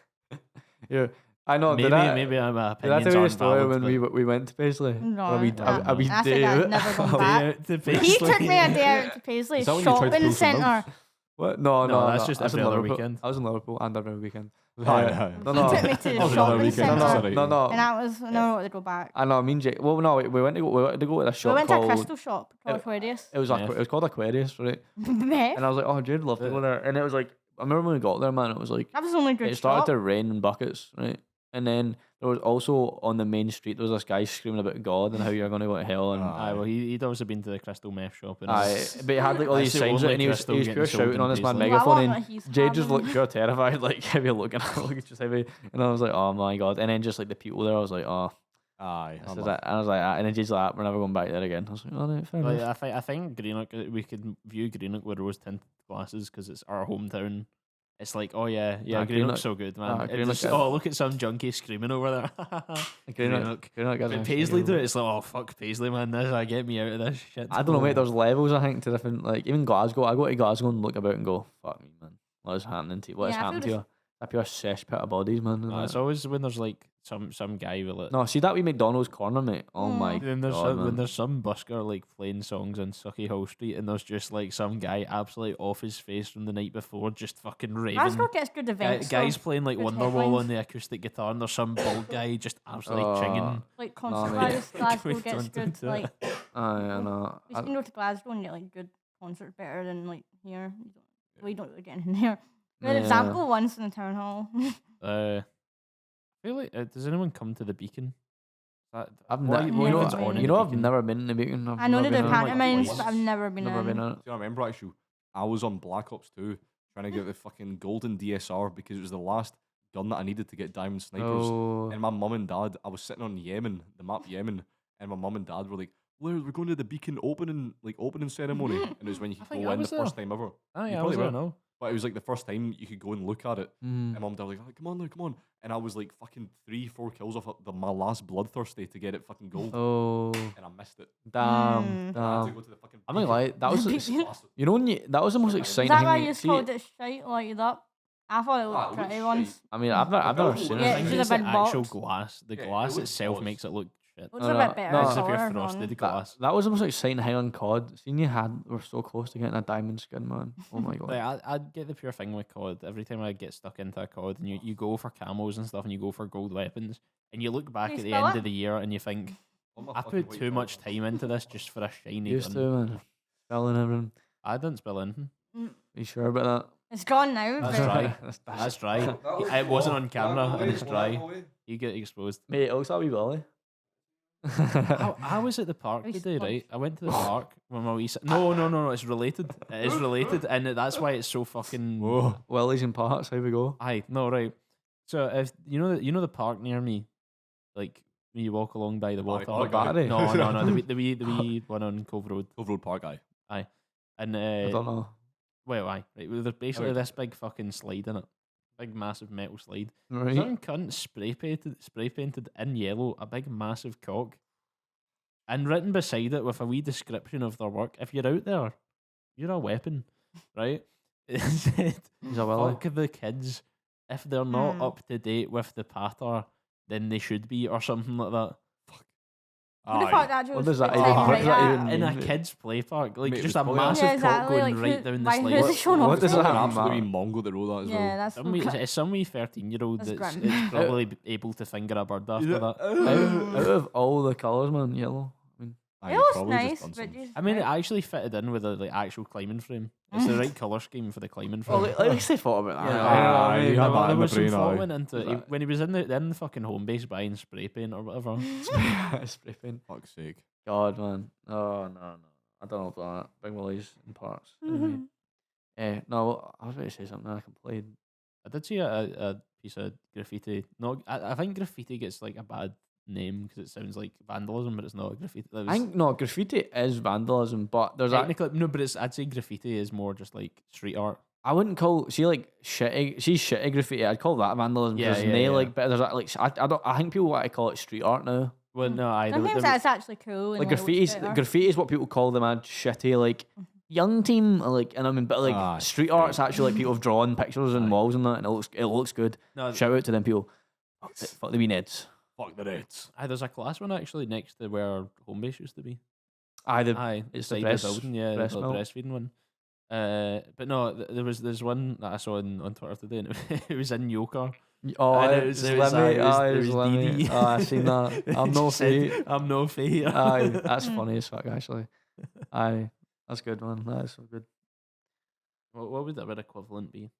Yeah, I know. maybe Maybe I'm did I opinions tell you the aren't story valid, when but we went to Paisley? No, a wee, no. a wee I day said I'd out. never gone Day back. out to He Paisley. took me a day out to Paisley Is that when you tried to shopping pull some centre. notes? What? No, No, no, that's no. just I was in every other Liverpool. weekend. I was in Liverpool and every weekend. Aye, Uh, aye. No, He no. took me to That the was another shopping weekend, No, centre. sorry. no, no, And no. I was never wanted to go back. I know. I mean, well, no, we went to go to a We shop went to a called. crystal shop called Aquarius. It was Yeah. it was called Aquarius, right? Meh. And I was like, oh, Jade, love to go there. And it was like, I remember when we got there, man. It was like That was only good it started shop. to rain in buckets, right? And then there was also on the main street there was this guy screaming about God and how you're going to go to hell. And Aye, well, he'd obviously been to the crystal meth shop. And but he had like all That's these the signs, only and he was crystal pure getting sold shouting in on this man Paisley. Well, I megaphone, want and what he's Jay just having. looked pure terrified, like heavy looking, like just heavy. And I was like, oh my God. And then just like the people there, I was like, oh. Aye. This is it. And I was like, and then Jay's like, we're never going back there again. I was like, oh, no, fair enough. I think Greenock, we could view Greenock with rose tinted glasses because it's our hometown. It's like, oh yeah, Nah, Greenock's so good, man. Greenock It's is- oh, look at some junkie screaming over there. Greenock But doesn't Paisley feel- do it. It's like, oh fuck Paisley, man. This, get me out of this shit. I don't know, mate. There's levels, I think, to different, like, even Glasgow. I go to Glasgow and look about and go, fuck me, man. What is happening to you? What is Yeah, I happening to feel you? A pure cesspit of bodies, man. and It's that. always when there's like some guy with it. No, see that wee McDonald's corner, mate. Oh my Then there's God, when man. there's some busker like playing songs on Sucky Hall Street, and there's just like some guy absolutely off his face from the night before, just fucking raving. Glasgow gets good events. Guys though. playing like Good Wonderwall headlines. on the acoustic guitar, and there's some bald guy just absolutely Oh. chinging. Like mate. concert-wise, Glasgow We've gets done good. that. Like I know. we can go to Glasgow and get like good concerts better than like here. We don't really get anything here. We had Yeah. example once in the town hall. I feel like does anyone come to the Beacon? I've Why- never, what you know, events on in you the know, I've Beacon? never been in the Beacon. I know they do never been in it. pantomimes, twice. but I've never been Never in. been in it. Do you remember actually? I was on Black Ops 2 trying to get the fucking golden DSR because it was the last gun that I needed to get diamond snipers. Oh, And my mum and dad, I was sitting on Yemen, the map Yemen, and my mum and dad were like, "Blair, we're going to the Beacon opening ceremony," and it was when you could think go I in the was first there. time ever. Oh You yeah, I probably was there, were. no. But it was like the first time you could go and look at it. mm. And mum and dad were like, "Come on, Lou, come on!" And I was like fucking 3-4 kills off my last bloodthirsty to get it fucking gold, Oh, and I missed it. damn, Mm. I had to damn. go to the fucking. I mean, Beacon. like that was, Beacon. you know, when that was the most Is exciting Is that why thing. you See, called it shite lighted up? I thought it Ah, looked it looks pretty shite. once. I mean, I've never building seen looks it. Yeah, I think it's it's just the a big actual box. glass. The Yeah, it glass looks itself polished. makes it look shit. Looks No, a no, bit better. no, It's it's if you're colour frosted on. glass. That was the most exciting thing on COD. Seeing you were so close to getting a diamond skin, man. Oh my God. Like I'd get the pure thing with COD. Every time I get stuck into a COD and you go for camos and stuff and you go for gold weapons and you look back Can at you the spell end it? of the year and you think, On my I fucking put white too collar. much time into this just for a shiny Used gun. to, man. Spelling everything. I didn't spill anything. You sure about It's gone now. That's but dry. that? That's dry. It wasn't on camera and it's dry. You get exposed. Mate, it looks like a wee belly. I was at the park Very today, sponge. right? I went to the park when my wee No, it's related. It is related, and that's why it's so fucking. Whoa. Wellies and parts, how we go. Aye, no, right. So if you know the park near me, like when you walk along by the Battery water. Park, Battery? No, the wee one on Cove Road, Cove Road Park guy. and I don't know. well, aye, right. Well, there's basically Right. this big fucking slide in it, big massive metal slide. Right. Some cunt spray painted in yellow a big massive cock, and written beside it with a wee description of their work. If you're out there, you're a weapon, right? It said, He's a welly. "Fuck the kids. If they're not Hmm. up to date with the patter, then they should be," or something like that. Who the fuck actually What was does that putting even- time what right does that at? even In a mean, mate? kids' play park, like Mate, it just was a probably- massive Yeah, cock exactly, going like, right who- down the why- slide. who's it showing off What does to? that An have absolute wee matter? mongo that wrote that as Yeah, well. that's It's some wee 13-year-old That's that's grim. it's probably able to finger a bird after that. Out of all the colours, man, yellow. I mean, Aye, It you looks probably just nice, done but some- Jesus I mean, it Christ. actually fitted in with the like actual climbing frame. It's the right colour scheme for the climbing well, frame. at least they thought about that. Yeah, Aye, I you mean, had There that in the was some brain, thought aye. went into it. Right. When he was in the fucking home base buying spray paint or whatever. spray paint. Fuck's sake. God, man. Oh, no. I don't know about that. Big willies and parts. Mhm. No, I was about to say something. I complained. I did see a piece of graffiti. No, I think graffiti gets like a bad name because it sounds like vandalism, but it's not graffiti. That was I think, no, graffiti is vandalism, but there's a. technically no, but I'd say graffiti is more just like street art. I wouldn't call like shitty graffiti. I'd call that vandalism. Yeah, There's yeah, no yeah. like, but there's a, like I don't. I think people want to call it street art now. Well, no, I Sometimes that's actually cool. Like and it looks better. graffiti is what people call the mad shitty like young team. Like, and I mean, but like Aye, street art's actually like people have drawn pictures and Aye. walls and that, and it looks good. no. Shout out to them people. Fuck the wee Neds. Fuck the Reds. There's a class one actually next to where home base used to be. Aye, the Aye, it's the beside breast- building, yeah, breast the milk. breastfeeding one. But no, there's one that I saw on Twitter today, and it was in Yoker. Oh, And it was Lemmy. there It was was Lemmy. Dee Dee. Oh, I seen that. I'm no It said, fate. I'm no fate. Aye, that's funny as fuck actually. Aye, that's good, man. That is so good. What would that equivalent be?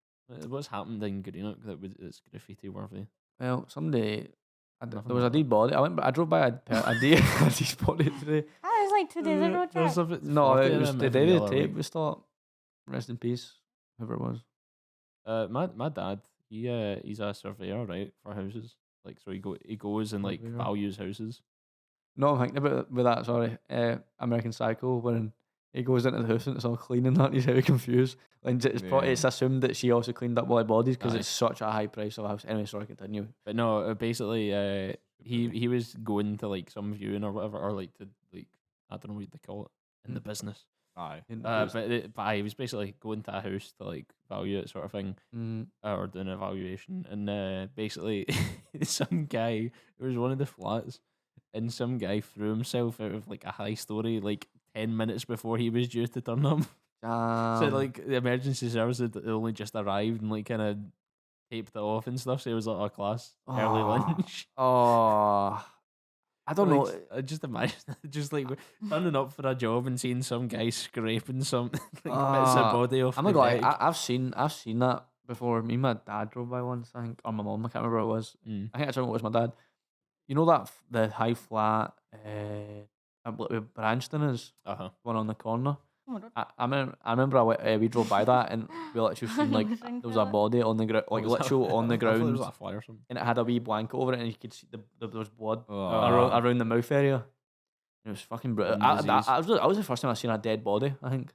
What's happened in Greenock that it's graffiti worthy? Well, someday Nothing there was a like that. dead body. I drove by a dead body today. That was like 2 days ago, There's Jack. No, 40 it of was them the every day the other tape week. was stopped. Rest in peace, whoever it was. My dad, he's a surveyor, right, for houses. Like, so he goes and like Surveyor. values houses. No, I'm thinking about with that. Sorry, American Psycho when he goes into the house and it's all clean and that. He's very confused. And it's assumed that she also cleaned up all the bodies because Aye. it's such a high price of a house. Anyway, sorry, continue. But no, basically, he was going to like some viewing or whatever, or like to like I don't know what they call it in the business. Aye. But he was basically going to a house to like value it, sort of thing, or doing an evaluation, and basically some guy, it was one of the flats, and some guy threw himself out of like a high story like 10 minutes before he was due to turn up. So like the emergency service had only just arrived and like kind of taped it off and stuff. So it was like, "Oh, class, early lunch." Oh, I don't know. I just imagine just like turning up for a job and seeing some guy scraping some like bits of body off. I'm the not gonna lie, deck. I've seen that before. Me and my dad drove by once, I think, or my mum. I can't remember what it was. I think it was my dad. You know that the high flat, Branston is one on the corner. Oh my God. I remember we drove by that and we literally seen like there was a body on the ground, like literal on the I thought there ground, was like a fly or something. and it had a wee blanket over it, and you could see there was blood Oh. around the mouth area. It was fucking brutal. Gum disease. That was the first time I seen a dead body. I think.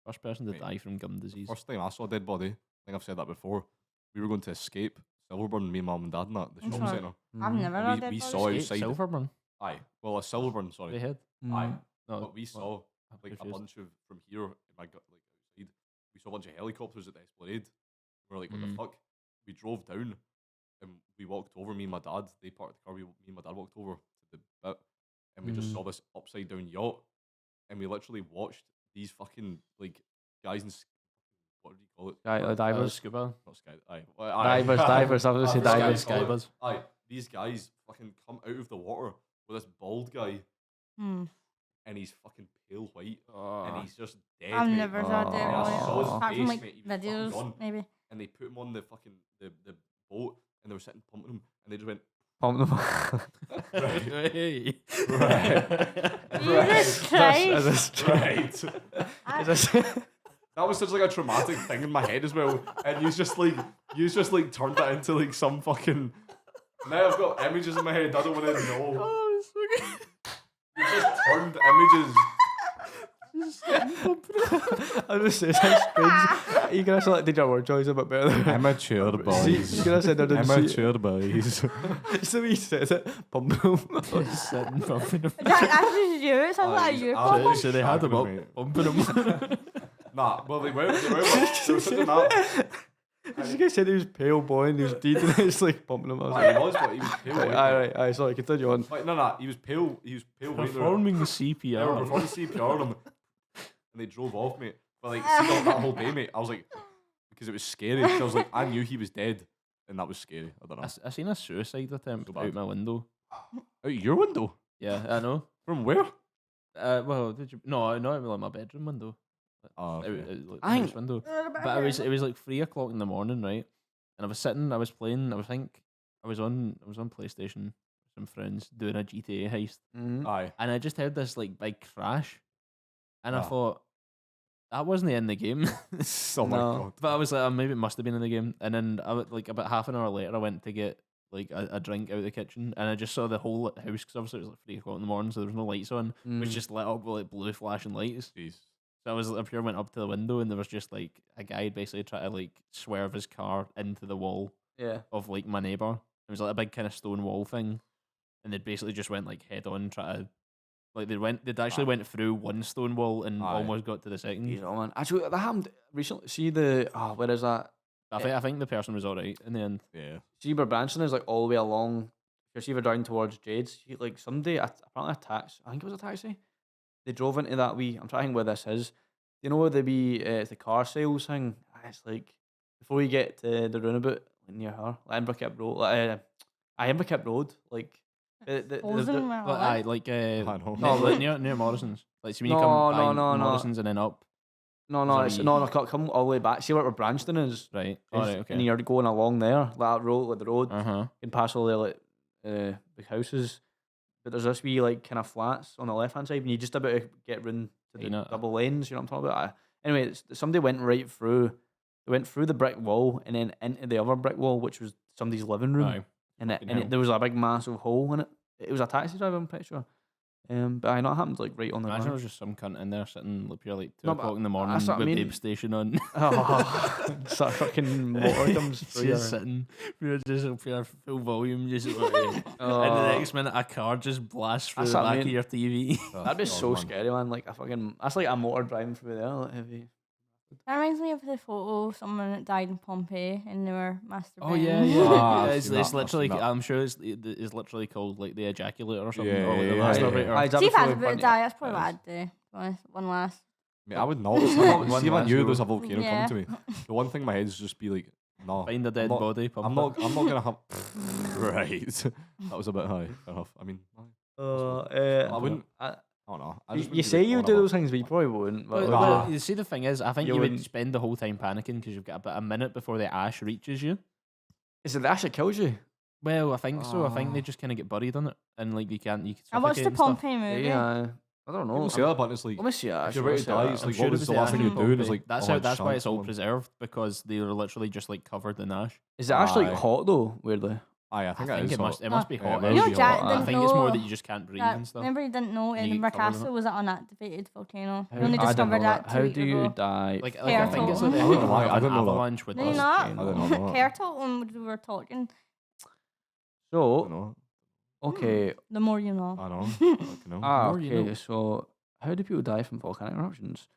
First person to Mate, die from gum disease. First time I saw a dead body, I think I've said that before. We were going to Escape, Silverburn, me, mum and dad and that, the I'm shopping sorry. centre. I've never And had we dead bodies. saw outside. Silverburn. Aye. Well, a Silverburn, sorry. They had. Aye. No, But we saw I'm like a confused. bunch of from here in my gut, like outside. We saw a bunch of helicopters at the Esplanade. We were like, what the fuck? We drove down and we walked over. Me and my dad, they parked the car. Me and my dad walked over to the bit, and we just saw this upside down yacht, and we literally watched these fucking like guys in what do you call it? Divers. Scuba. Not sky. Aye. Well, aye. Divers. I was gonna say divers. Skybirds. Aye. These guys fucking come out of the water with this bald guy, Hmm. and he's fucking pale white, Oh. and he's just dead. I've mate. never had dead Yeah, I bodies. saw his Apart from face, like mate, he was fucking videos, gone. maybe. And they put him on the fucking the boat, and they were sitting pumping him, and they just went Pump them. right, Hey. Jesus Christ. right. Is this- That was such like a traumatic thing in my head as well, and you just like turned that into like some fucking. Now I've got images in my head. I don't want to know. Oh, it's so You just turned images. I was saying, it's strange. You could have like did your word choice a bit better. Immature See, you could have said I didn't see it. boys. It's the way he says it. Pump them. Just sitting pumping them. Jack, that's just you. It sounds like you. absolutely So they had them up, mate. pumping them. Nah, well they were sitting that. This guy said he was pale boy and he was dead and it's like pumping him. I was Aye, like, he was, but he was pale. aye, sorry, continue on. Like, no, he was pale. He was pale. White. Performing They were CPR. performing CPR on him, and they drove off, mate. But like, see, that whole day, mate, I was like, because it was scary. 'Cause I was like, I knew he was dead, and that was scary. I don't know. I seen a suicide attempt So bad. out my window. Out your window? Yeah, I know. From where? Well, did you? No, not like my bedroom window. Oh, Out, okay. like, I house window. But it was like 3 o'clock in the morning, right? And I was sitting, I was playing. I was on PlayStation with some friends doing a GTA heist, Aye. and I just heard this like big crash, and I Ah. thought that wasn't in the game. Oh my No. god. But I was like, maybe it must have been in the game. And then like about half an hour later, I went to get like a drink out of the kitchen, and I just saw the whole house because obviously it was like 3 o'clock in the morning, so there was no lights on. It was just lit up with like blue flashing lights. Jeez. So I pure went up to the window, and there was just like a guy basically trying to like swerve his car into the wall Yeah. of like my neighbor. It was like a big kind of stone wall thing, and they basically just went like head on, try to like they'd actually went through one stone wall and Aye. almost got to the second. Jeez, oh man. Actually, that happened recently. See where is that? I think the person was alright in the end. Yeah. See where Branson is like all the way along. You're see down towards Jade's. Like somebody, apparently a taxi. I think it was a taxi. They drove into that wee. I'm trying to think where this is. You know where the wee the car sales thing? It's like before you get to the roundabout near her, like Inverkip Road. Inverkip Road. Like Frozen, Well, well, aye, like I know. no, like near Morrison's. Like, so when you No, come by no. Morrison's and then up. No, Is it's there no, come all the way back. See where Branston is? Right. All right. Okay. And you're going along there, like that road, like the road, Uh-huh. and pass all the like the houses. But there's this wee like kind of flats on the left hand side, and you just about to get round to the You know- double lanes. You know what I'm talking about? Anyway, somebody went right through. They went through the brick wall and then into the other brick wall, which was somebody's living room, Aye. Fucking hell. there was a big massive hole in it. It was a taxi driver, I'm pretty sure. But I know it happened like right on the Imagine line. there's just some cunt in there sitting like pure like 2 No, but o'clock in the morning that's with what I mean. Babe Station on. Oh, so fucking motor comes through. Just sitting, pure full volume, just like, and the Oh, next minute a car just blasts through That's the what I back of mean. your TV. that'd be God, so man. scary, man. Like that's like a motor driving through there. Like heavy. That reminds me of the photo of someone that died in Pompeii and they were masturbating. Oh yeah. Ah, I've it's seen that, it's I've literally. seen that. I'm sure it's literally called like the ejaculator or something, Yeah, or like the yeah, yeah. masturbator. Aye, is that See if I was before about to Bunny- die, that's probably Yes. what I'd do. to be honest. One last. Mate, I would not. One See if I last knew go. there was a volcano Yeah. coming to me. The one thing in my head is just be like, no. Find a dead not- body. Pump I'm it. not gonna have. Right. That was a bit high. Fair enough. I mean, I wouldn't. I don't know. I just You wouldn't say be you like, do whatever. those things, but you probably wouldn't. But Well, Nah. you see, the thing is, I think You you would wouldn't- spend the whole time panicking because you've got about a minute before the ash reaches you. is it that shit kills you? Well, I think so. I think they Oh. just kind of get buried on it, and like you can I watched the suffocate and stuff. Pompeii movie. Yeah, I don't know. People say that, but it's like, Let me see that. if you're ready to die, it's I'm like, sure what it was was the last thing ash you're in doing? It's Pompeii. like, That's oh, how. I'd That's why shank it's all someone. preserved, because they were literally just like covered in ash. Is it actually Aye. hot though? Weirdly. Aye, I I think think it is. it must. It must be Yeah, hot. it You know, would be Jack hot. I didn't think it's more that know you just can't breathe that- and stuff. Remember you didn't know And you Edinburgh get covered in Castle it. was an unactivated volcano. How- We only I didn't discovered know that 2 How weeks do you ago. die? Like Air I think it's like Total. the I didn't know that. an I didn't know that. avalanche would No, you're bust. not. I didn't know that. Kertel when we were talking. I So don't know. okay. The more you know. I know. Fucking hell. More you Okay. know. So how do people die from volcanic eruptions?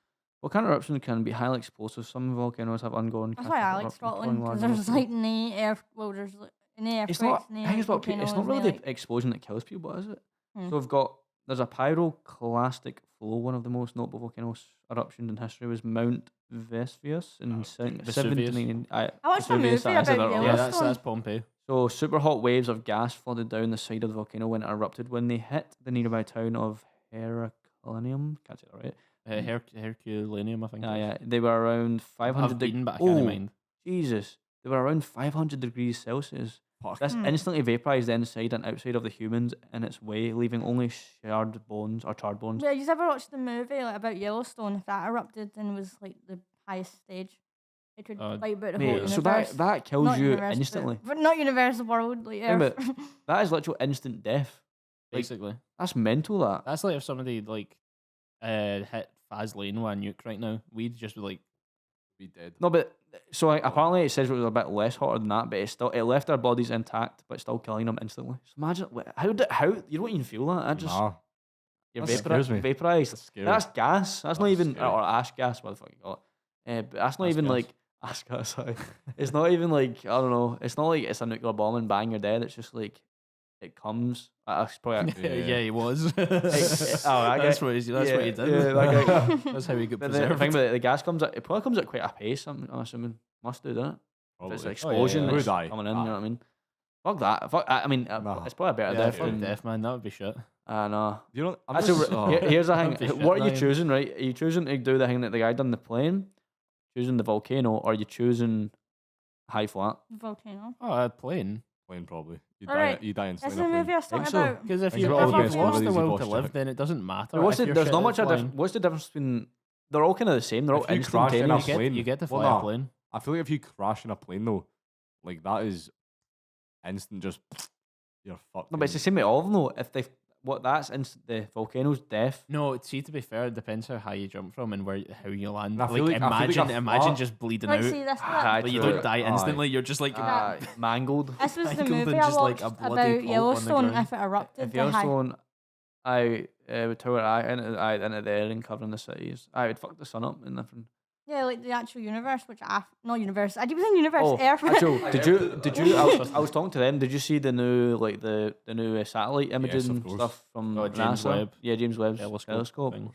Volcanic eruptions can be highly explosive. Some volcanoes have ongoing. That's why I like eruptions Scotland, causing because large there's eruptions. like no air. Well, there's like no earthquakes. It's not. no I think it's not. It's volcanoes, not really no, the like, explosion that kills people, is it? Hmm. So we've got. There's a pyroclastic flow. One of the most notable volcanoes eruptions in history was Mount Vesuvius in Vesuvius. 17. I watched a Vesuvius, movie I said about that wrong. Yeah, Yellowstone. that's Pompeii. So super hot waves of gas flooded down the side of the volcano when it erupted. When they hit the nearby town of Herculaneum, can't say that right. Herculaneum, I think. Yeah, it is. yeah. They were around 500. I've been, but I can't Oh, mind. Jesus, they were around 500 degrees Celsius. Fuck. This Hmm. instantly vaporized the inside and outside of the humans in its way, leaving only charred bones or charred bones. Yeah, you ever watched the movie like, about Yellowstone? If that erupted and was like the highest stage, it could wipe out the whole Mate, universe. so that kills Not you universe, but- instantly. but not universe, the world, like Yeah, Earth. but that is literal instant death. Like, Basically, that's mental. That. that's like if somebody like hit Faz Lane with a nuke right now, we'd just be like, Be dead. No, but so like, apparently it says it was a bit less hotter than that, but it left their bodies intact, but still killing them instantly. So imagine how you don't even feel that. I just Nah. you're That scares me. vaporized. That's scary. That's gas. That's not That's even scary. or ash gas. What the fuck you call it? But that's not Ash even gas. like ash gas. Sorry. It's not even like I don't know. It's not like it's a nuclear bomb and bang you're dead. It's just like it comes. That's probably. yeah, he was. I that's guess- what he did. yeah, that guy- That's how he got But the preserved. thing about the gas comes at it probably comes at quite a pace. I'm assuming must do, doesn't it? If it's an Probably. explosion, yeah. that's Would I? coming in. Aye. You know what I mean? Fuck that. Fuck. I mean, Nah. it's probably a better Yeah, death fuck than. death, man. That would be shit. I know. You know, I'm Actually, just, here's the That'd be thing. shit, What are you Ryan. choosing, right? Are you choosing to do the thing that the guy done in the plane? Choosing the volcano, or are you choosing high flat? Volcano. Oh, a plane. Plane probably. You Alright, die. You die That's instantly. the in a movie plane. I was talking Think so? about. Because if Think you've about all the best lost the movies you've will to watched, live, Jack. then it doesn't matter. But what's if the, you're there's shit not at much of flying. what's the difference between? They're all kind of the same. They're all If you crash in a instantaneous. plane- You get to Well, fly nah. a plane. I feel like if you crash in a plane though, like that is instant. Just you're fucked. No, but it's the same with all of them though. If they that's instant. The volcano's death. No, see, to be fair, it depends how high you jump from and how you land. And I Like, feel like- I feel like imagine, a imagine flat- just bleeding Like, out. see, that's Ah, what. Like, you true. don't die Aye. instantly. You're just like Mangled. This was the Mangled and movie I just like watched a bloody about pulp on the Yellowstone. ground. If it erupted, If the high. Yellowstone, I would tower into the air and covering the cities. I would fuck the sun up and different. Yeah, like the actual universe, which not universe. I keep saying universe. Oh, Earth. actually, did you? I was talking to them. Did you see the new the new satellite imaging course. stuff from Oh, James NASA? Webb. Yeah, James Webb's Telescope telescope. thing.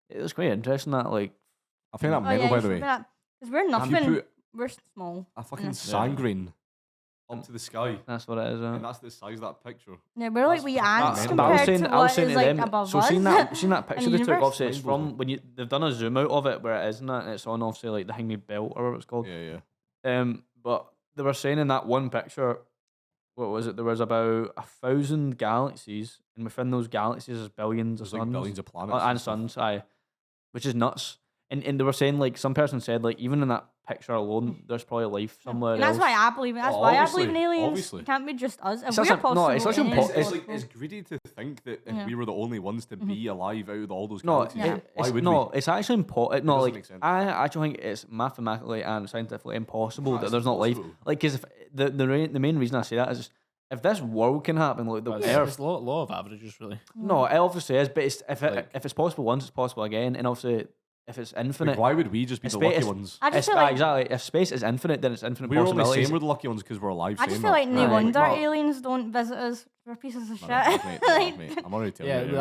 It was quite interesting. That like I think that Oh, mental yeah, by you the should way. be that. Because we're If you nothing. put We're small. a fucking Yeah. sand grain up to the sky, That's what it is. and that's the size of that picture. Yeah, we're like That's wee fucking ants mental. But I was compared saying, to I was what saying is to like them. above So us. seen that in picture the they took. universe. Obviously, it's from when they've done a zoom out of it where it is, and it's on obviously like the hanging belt or whatever it's called. Yeah. But they were saying in that one picture, what was it? There was about 1,000 galaxies, and within those galaxies, there's billions of There's like suns billions of planets and stuff. suns. Aye, which is nuts. And they were saying like some person said like even in that picture alone, there's probably life somewhere And that's else. why I believe in. That's Oh, why I obviously, believe in aliens. obviously. It can't be just us. If It's we're such a- possible, no, it's such aliens important- are It's like possible. it's greedy to think that if Yeah. we were the only ones to be alive out of all those No, galaxies, Yeah. why it's, would no, we? it's actually important. No, doesn't like make sense. I actually think it's mathematically and scientifically impossible that That's there's not life. impossible. Like, because the main reason I say that is if this world can happen, like the It's, Earth. it's law of averages, really. No, it obviously is, but it's, Like- if it's possible once, it's possible again, and obviously if it's infinite, Like, why would we just be It's the ba- lucky it's- ones? I just it's, feel like exactly. If space is infinite, then it's infinite We're only possibilities. saying we're the lucky ones because we're alive. I just saying feel that. like no Right. wonder No. aliens don't visit us. We're pieces of shit. Mate, Like, I'm already telling Yeah, you.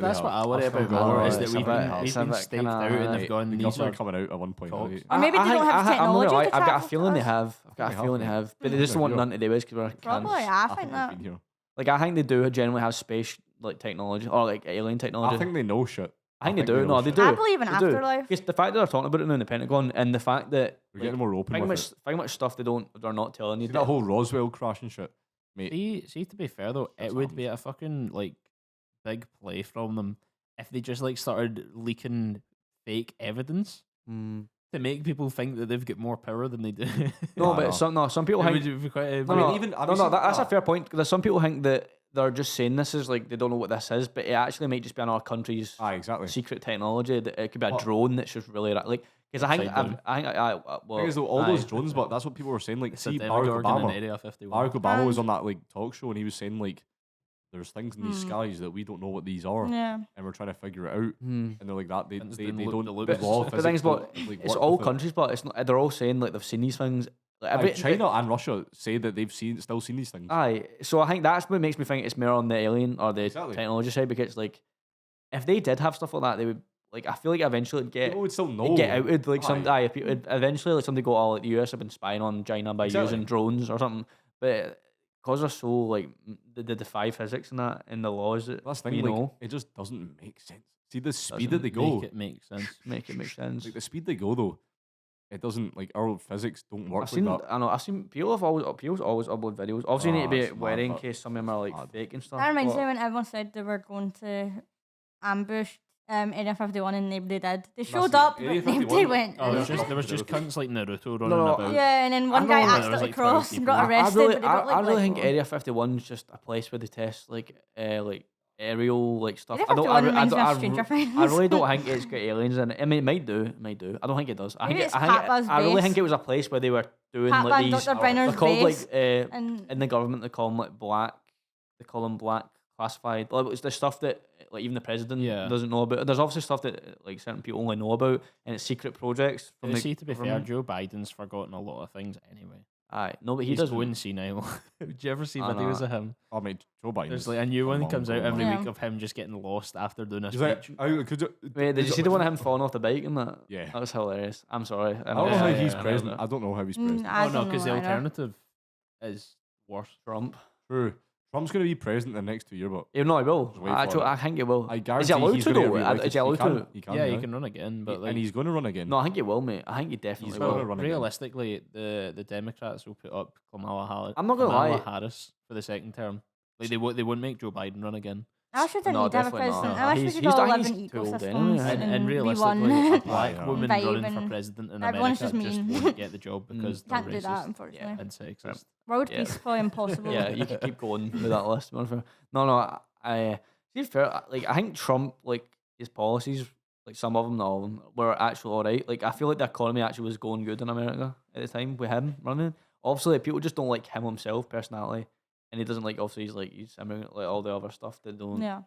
that's what I worry about more is that we've been staked out and they've gone. The These government are coming out at one point. talks. Right? Or maybe they don't have technology to I've got a travel to feeling they us. have. I've got a They feeling they have, have, but they mate. just want Yeah. nothing to do with because we're probably, cunts. I I think they've that. been here. Like I think they do generally have space like technology or like alien technology. I think they know shit. I think they do. know No, they shit. do. I believe in They do. afterlife. Because the fact that they're talking about it now in the Pentagon and the fact that We're like, getting more open with it. think much stuff they're not telling you. See that whole Roswell crash and shit, mate. See, to be fair though, That's it would be a fucking like big play from them if they just like started leaking fake evidence Mm. to make people think that they've got more power than they do. No, I but know. some people It think would be quite. no, I mean, no, even- have no, you no, seen that's a that? fair point. Because some people think that they're just saying this is like they don't know what this is, but it actually might just be another country's Aye, exactly. secret technology. That it could be a What? drone that's just really like. Because I think Upside down. well, Thing is, though, all aye. those drones, but that's what people were saying. Like, It's a see, Barack Demogorgon in Obama. Area 51. Barack Obama was on that like talk show and he was saying like, there's things in these Hmm. skies that we don't know what these are, Yeah. and we're trying to figure it out. Hmm. And they're like that. They And it's they, been they looked- don't. the The look- law of The thing is, physics but don't, like, it's work all with it. countries, but it's not. They're all saying like they've seen these things. Like, Aye, China and Russia say that they've still seen these things. Aye, so I think that's what makes me think it's more on the alien or the Exactly. technology side because like if they did have stuff like that, they would like. I feel like eventually it'd get People would still know. it'd get outed. Like some Aye. if it'd eventually like somebody go, oh, like the US have been spying on China by Exactly. using drones or something, but because they're so like they defy physics and that in the laws that That's the we thing. Like, know it just doesn't make sense. See the Doesn't speed that they go. Make it make sense. make it make sense. Like the speed they go though, it doesn't like our physics don't work I've seen, like that. I know, I've seen people always upload videos. Obviously, you need to be it's mad, wary in but case some of them are like mad. fake and stuff. That reminds but- me when everyone said they were going to ambush Area 51 and nobody did. They showed the up, Area but nobody 51 went. Oh, Yeah. there was just cunts like Naruto running no, about. Yeah, and then one I guy know, there was accidentally like 12 crossed and people. got arrested. I really, but they got, I really think like, Area 51 is just a place where they test like aerial like stuff. Area I don't. 51 reminds me of I Stranger Things. really don't think it's got aliens in it. I mean, it might do. I don't think it does. I Maybe think. it's I think. Papa's I really base. think it was a place where they were doing Papa like and these. Dr. Brenner's They're called base. like And in the government they call them like black. They call them black classified. Like it's the stuff that like even the president Yeah. doesn't know about. There's obviously stuff that like certain people only know about, and it's secret projects from the See, to be fair, government. Joe Biden's forgotten a lot of things anyway. Aye, no, but he He's does. going senile. Did you ever see I videos know. of him? Oh mate, Joe Biden. There's is like a new one long comes out gone, every man. week of him just getting lost after doing a He's like, speech. Wait, did you see the one of him falling off the bike and that? Yeah. That was hilarious. I'm sorry. I don't know how Yeah, he's yeah, president. I don't know how he's president. I Oh no, don't because know the either. alternative is worse. Trump. True. Trump's going to be president the next 2 years, but You know, he will. Just wait for Actually, it. I think he will. I Is guarantee he allowed he's to gonna though? get reelected. Is he allowed to? He can. Yeah, he can run again, but like and he's going to run again. No, I think he will, mate. I think he definitely He's will. gonna run again. realistically, the Democrats will put up Kamala I'm not gonna lie. Harris for the second term. Like they wouldn't make Joe Biden run again. I wish we didn't No, need to have a definitely not. president. I wish we He's- could he's all done- live in he's too old ecosystems anyway. And be realistically, one. a black Yeah. woman running for Vibing. president in Everyone's America just just mean. won't get the job because they're Can't do that, racist unfortunately. and sexist. World Yeah. peace is probably impossible. Yeah, you could keep going with that list. No, I see fair. Like I think Trump, like his policies, like some of them, not all of them, were actually all right. Like I feel like the economy actually was going good in America at the time with him running. Obviously, like, people just don't like him himself personality, and he doesn't like. Obviously, he's immigrant, like all the other stuff they don't. Yeah.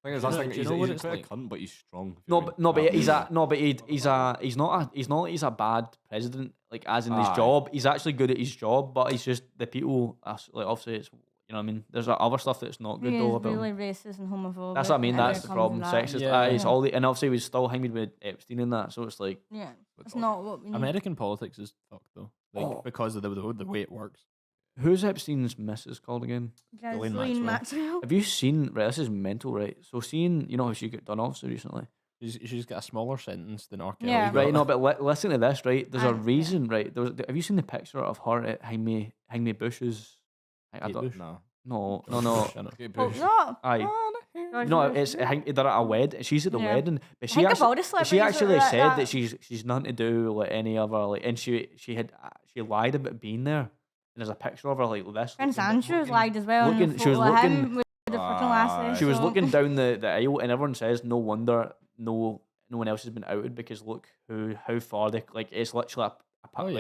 Thing is, Do you that's know- the thing, do you he's, know what he's it's quite like? a cunt, but he's strong. if you No, know but what I mean. he's not like he's a bad president. Like as in his Aye. job, he's actually good at his job, but he's just the people. Like obviously, it's you know what I mean. There's other stuff that's not good He though is about him. really racist and homophobic. That's what I mean. and That's the problem. everyone comes Sexist. with Yeah. It's Yeah. all the, and obviously he was still hanging with Epstein and that. So it's like that. Yeah. It's not what we need. American politics is fucked though, like Oh. because of the way it works. Who's Epstein's missus called again? Ghislaine Maxwell. Have you seen? Right, this is mental, right? So seeing, you know how she got done off so recently. She's got a smaller sentence than R. Kelly. Yeah. Right, no, but listen to this, right? There's a Yeah. reason, right? Have you seen the picture of her at Jaime Bush's? I don't. Bush? No. Kate Oh, Bush. no. Aye. George No, Bush. they're at a wedding. She's at the Yeah. wedding, but I think of all the she celebrities actually that- said that- that she's nothing to do with any other like, and she lied about being there. And there's a picture of her like this. Prince looking- Andrew's looking- lied as well. looking- and she was photo of him looking- with the fucking lasses. She was so- looking down the aisle, and everyone says no wonder no one else has been outed because look how far they like. It's literally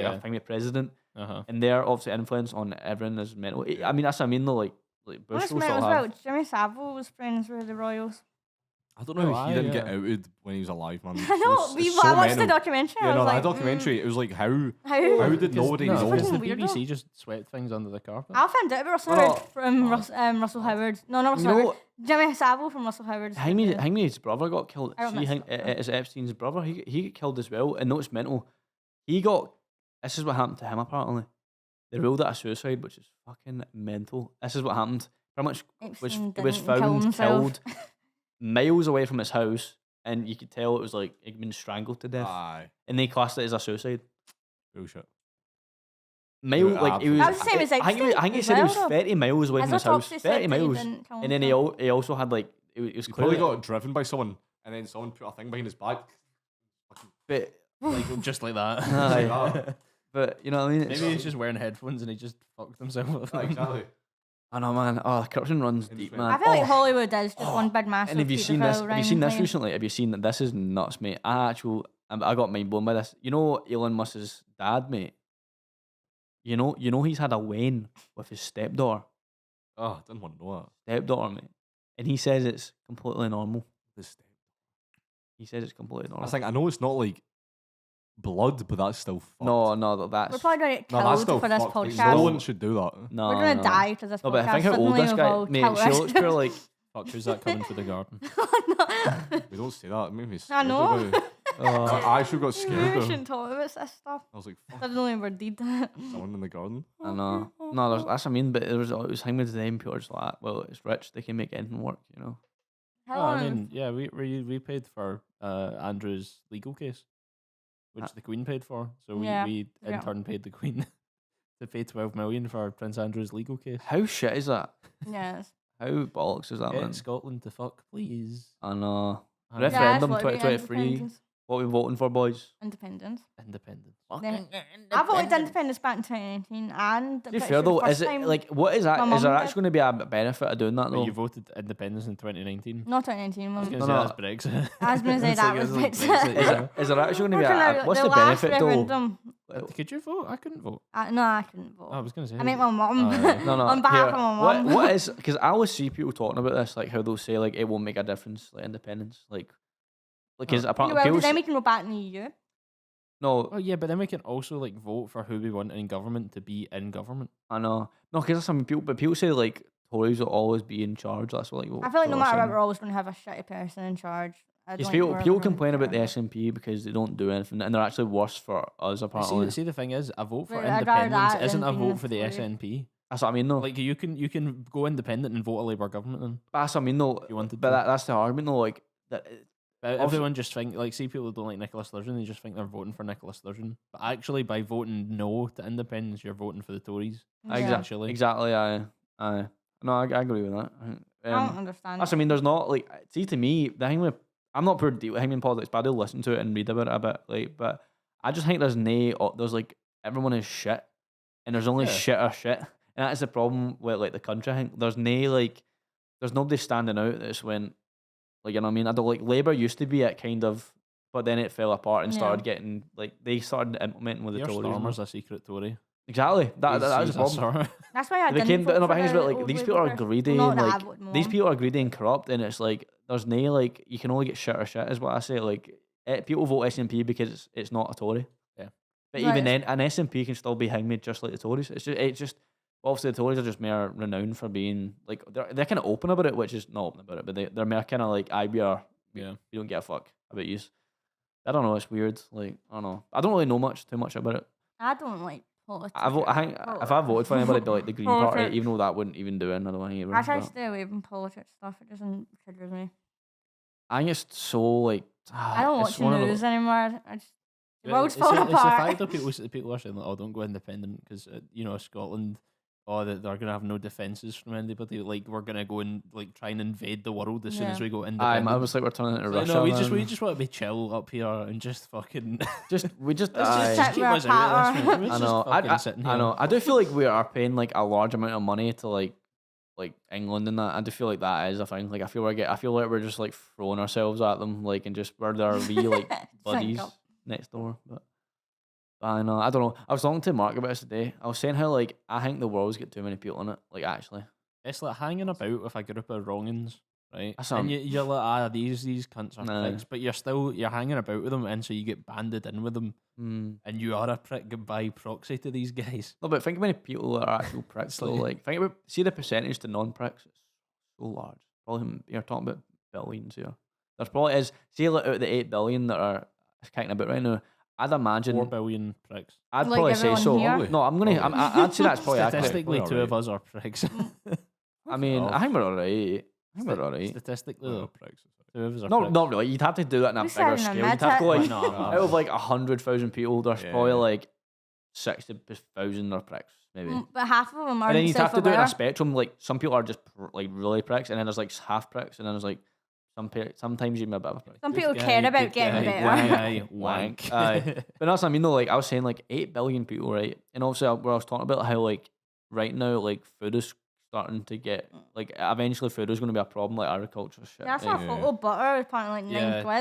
a thing with president, and their obviously influence on everyone is mental. I mean that's what I mean though. Like Bush Honest will mate, still as have. well, Jimmy Savile was friends with the royals. I don't know how he Oh, didn't yeah. get outed when he was alive, man. I know. I watched the documentary. Yeah, I no, was that like, documentary. It was like how How did nobody no, know? because the Fucking BBC weirdo. just swept things under the carpet. I found out about Russell Well, Howard from Russell Howard. No, not Russell You know Howard. Jimmy Savile from Russell Howard. Jaime's brother got killed. I don't See, mix it up, though. it's Epstein's brother. He got killed as well, and no, it's mental. He got. This is what happened to him. Apparently, they ruled it a suicide, which is fucking mental. This is what happened. Pretty much Epstein it was didn't kill found himself. killed miles away from his house, and you could tell it was like he'd been strangled to death, Aye, and they classed it as a suicide. bullshit. Mile, Yeah, like he was. That was the same as I think Epstein he as said he was well, though. 30 miles away from his house. Autopsy 30 said that he miles, didn't kill and then himself. he also had like it was He clearly probably got driven by someone, and then someone put a thing behind his back. but Like just like that. Aye. But you know what I mean? Maybe he's just wearing headphones and he just fucked himself with them. Exactly. I know, man. Oh, corruption runs And deep, it's man. I feel like Oh, Hollywood is just one big massive. and have you seen this? pedophile Have you seen ring this thing. recently? Have you seen that? This is nuts, mate. I got mind blown by this. You know Elon Musk's dad, mate. You know he's had a Wayne with his stepdaughter, Oh, I didn't want to know mate, and he says it's completely normal. that. He says it's completely normal. I think I know it's not like blood, but that's still fucked. No, that's We're probably going to get No, that's killed still for this fucked. Like, podcast. no one should do that. no. We're going no. to die because this No, podcast. but I think how old suddenly this we've guy, all mate. killed She us. looks pure like. Fuck, who's that coming through the garden? No. We don't say that. It made me I scared. know. about it. I actually got Maybe scared. we Though. shouldn't talk about this stuff. I was like, fuck, Suddenly we did that. someone in the garden. I know. No, that's what I mean. But it was hanging with them. People are just like, well, it's rich. They can make anything work. You know. Oh, I mean, yeah, we paid for Andrew's legal case, which the Queen paid for. So we Yeah, in yeah. turn paid the Queen to pay 12 million for Prince Andrew's legal case. How shit is that? Yes. How bollocks is that, Get man? Scotland to fuck, please. I know. I Ref- know. Referendum what we- 2023. independence. What we voting for, boys? Independence. Independence. I voted independence back in 2019, and To be fair though, is it like what is that? my Is there mum actually going to be a benefit of doing that But though? you voted independence in 2019. Not 2019. I was going to No, say no. that's Brexit. I was gonna say It's that like- was it's like Brexit. Brexit, Is there actually going to be Looking a at what's the the last benefit though? referendum, yeah. Could you vote? I couldn't vote. No, I couldn't vote. I was going to say. I meant my mum. Oh, yeah. No, On behalf here, of my mum. what is because I always see people talking about this, like how they'll say like it won't make a difference, like independence, like because Yeah, apparently well, people 'cause then we can go back in the EU. no, Oh yeah, but then we can also like vote for who we want in government to be in government. I know, no, because some people, but people say like Tories will always be in charge. That's what like. I feel like no what matter they're what, saying. we're always going to have a shitty person in charge. I Because don't people, think we're people ever gonna complain about the get it. SNP because they don't do anything, and they're actually worse for us apparently. See, the thing is, a vote for Right, I'd rather independence that isn't than a being vote for the Tory. SNP. That's what I mean though. Like you can go independent and vote a Labour government. Then That's what I mean though. if you wanted But to. that's the argument though. Like that. But obviously- everyone just think like see people who don't like Nicola Sturgeon, they just think they're voting for Nicola Sturgeon. But actually, by voting no to independence, you're voting for the Tories. Yeah. Essentially, Exactly. I no, I agree with that. I don't understand. That's what I mean. There's not like see to me the thing with I'm not pretty deep with hanging politics, but I do listen to it and read about it a bit. Like, but I just think there's like everyone is shit, and there's only Yeah. shit or shit, and that's the problem with like the country. I think there's nobody standing out. That's when like you know what I mean. I don't like Labour used to be it kind of, but then it fell apart and Yeah. started getting like they started implementing with the your Tories. and Stormer's that. a secret Tory. Exactly. That was He's the a problem. Stormer. That's why I They didn't came, vote no, for but here's the what, like old these Labour people are person. greedy, Not and that I like voted my these mum. people are greedy and corrupt, and it's like there's no like you can only get shit or shit is what I say. Like people vote SNP because it's not a Tory. Yeah. But Right. even then, an SNP can still be hanged just like the Tories. It's just obviously the Tories are just more renowned for being like they're kind of open about it, which is not open about it, but they're more kind of like we are. Yeah. You don't give a fuck about you. I don't know. It's weird. Like I don't know. I don't really know too much about it. I don't like I think if I voted for anybody, it'd be like the Green Party, even though that wouldn't even do anything. I try to stay away from politics stuff. It doesn't trigger me. I think it's so like. I don't watch the news anymore. The world's it's falling the fact apart. that people are saying like, oh, don't go independent because Scotland, that they're gonna have no defences from anybody. Like we're gonna go and like try and invade the world as soon as we go independent. I was like we're turning into Russia. No, we just want to be chill up here and just fucking just just keep us out of this. I know. I do feel like we are paying like a large amount of money to like England and that. I do feel like that is a thing. Like I feel like we're just like throwing ourselves at them, like, and just we're their wee like buddies next door. But I know. I don't know. I was talking to Mark about this today. I was saying how like I think the world's got too many people in it. Like actually, it's like hanging about with a group of wrongins, right? And you're like, these cunts are pricks, but you're hanging about with them, and so you get banded in with them, and you are a prick by proxy to these guys. No, but think how many people are actual pricks. So like think about the percentage to non-pricks. It's so large. Probably you're talking about billions here. There's probably is like out of the 8 billion that are kicking about right now. I'd imagine 4 billion pricks. I'd like probably say so. Here? No, I'd say that's probably statistically accurate. 2 of us are pricks. I mean, I think we're alright. Statistically, though, pricks. 2 of us are no, pricks. not really. You'd have to do that in a bigger scale. You'd have to go like out of like 100,000 people, there's probably like 60,000 are pricks, maybe. But half of them are. And then you'd have to do it in a spectrum. Like some people are just like really pricks, and then there's like half pricks, and then there's like sometimes you're a bit of a prick. Some people care about getting better. Wank. But that's what I mean though. Like I was saying, like 8 billion people, right? And also where I was talking about how like right now, like food is starting to get like eventually food is going to be a problem, like agriculture shit. That's our photo butter. Apparently like $9. I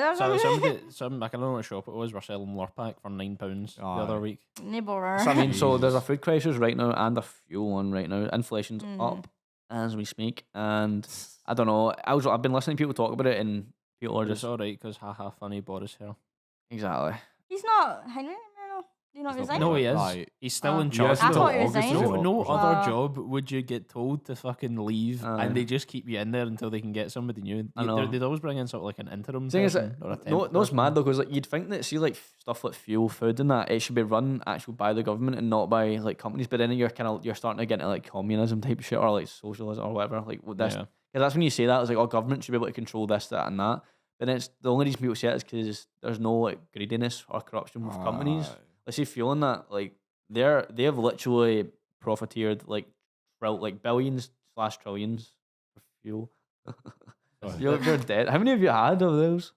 don't know what shop it was. We're selling Lurpak for £9 the other week. Neighbour. So I mean, so there's a food crisis right now and a fuel one right now. Inflation's up as we speak, and I don't know. I've been listening to people talk about it, and people are just alright because haha funny Boris here. Exactly. He's not Henry. Do you not resign? No, he is. He's still in charge. I thought he resigned. No other job would you get told to fucking leave, and they just keep you in there until they can get somebody new. They'd always bring in sort of like an interim person or a temp. No, it's mad though, because like you'd think that like stuff like fuel, food, and that it should be run actually by the government and not by like companies. But then you're starting to get into like communism type shit or like socialism or whatever. Like this, because that's when you say that it's like government should be able to control this, that, and that. But then it's the only reason people say it is because there's no like greediness or corruption with companies. I see feeling that like they've literally profiteered like billions / trillions for fuel. You're dead. How many have you had of those?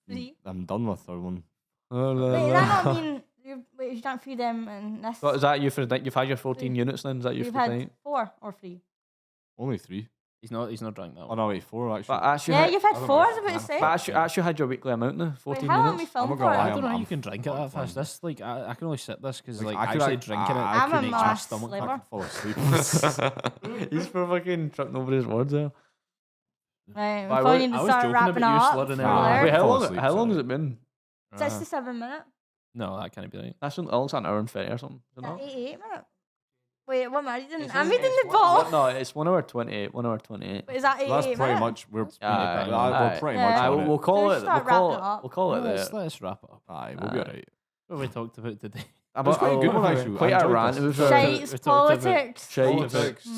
3. I'm done with third one. Wait, that not mean you can't feed them and this? What is that you for? You've had your 14 units then? Is that you for the night? 4 or 3. Only 3. He's not drank that one. Oh no, wait, 4 actually. But actually, you've had 4. I was about to say. But actually had your weekly amount now. 14 how long units. we filmed for? I don't know how you can drink it that fast. This like I can only sip this because like actually drinking it. I'm a makes my mass stomach liver. Fall asleep. He's for fucking tripping over his words there. Right, we probably need to start wrapping up. Wait, how long has it been? 67 minutes. No, that can't be right. That's almost an hour and 30 or something. 88 minutes. Wait, what am I reading? I'm reading the ball. No, it's 1 hour 28. 1 hour 28. Wait, is that 88 That's minutes? pretty much. We're pretty much. We'll call it. We'll call it there. Let's wrap it up. Aye, we'll be alright. What we talked about today. About quite a good one actually. Quite a rant. It was Shites, politics.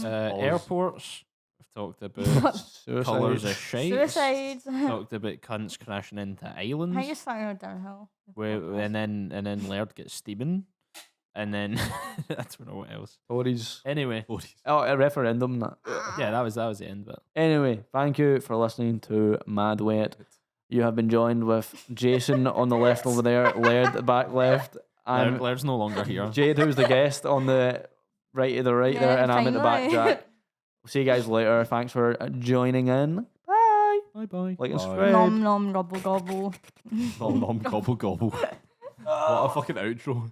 Airports. We've talked about colours of shite. Suicides. Talked about cunts crashing into islands. How you starting with downhill? And then Laird gets steaming. And then I don't know what else. Tories. Anyway. Oh, a referendum. That. Yeah, that was the end. But anyway, thank you for listening to Mad Way It. You have been joined with Jason on the left over there, Laird at the back left. Laird's no longer here. Jade, who's the guest, on the right there, and I'm at the back, Jack. We'll see you guys later. Thanks for joining in. Bye. Bye. Like and subscribe. Nom nom gobble gobble. Nom nom gobble gobble. What a fucking outro.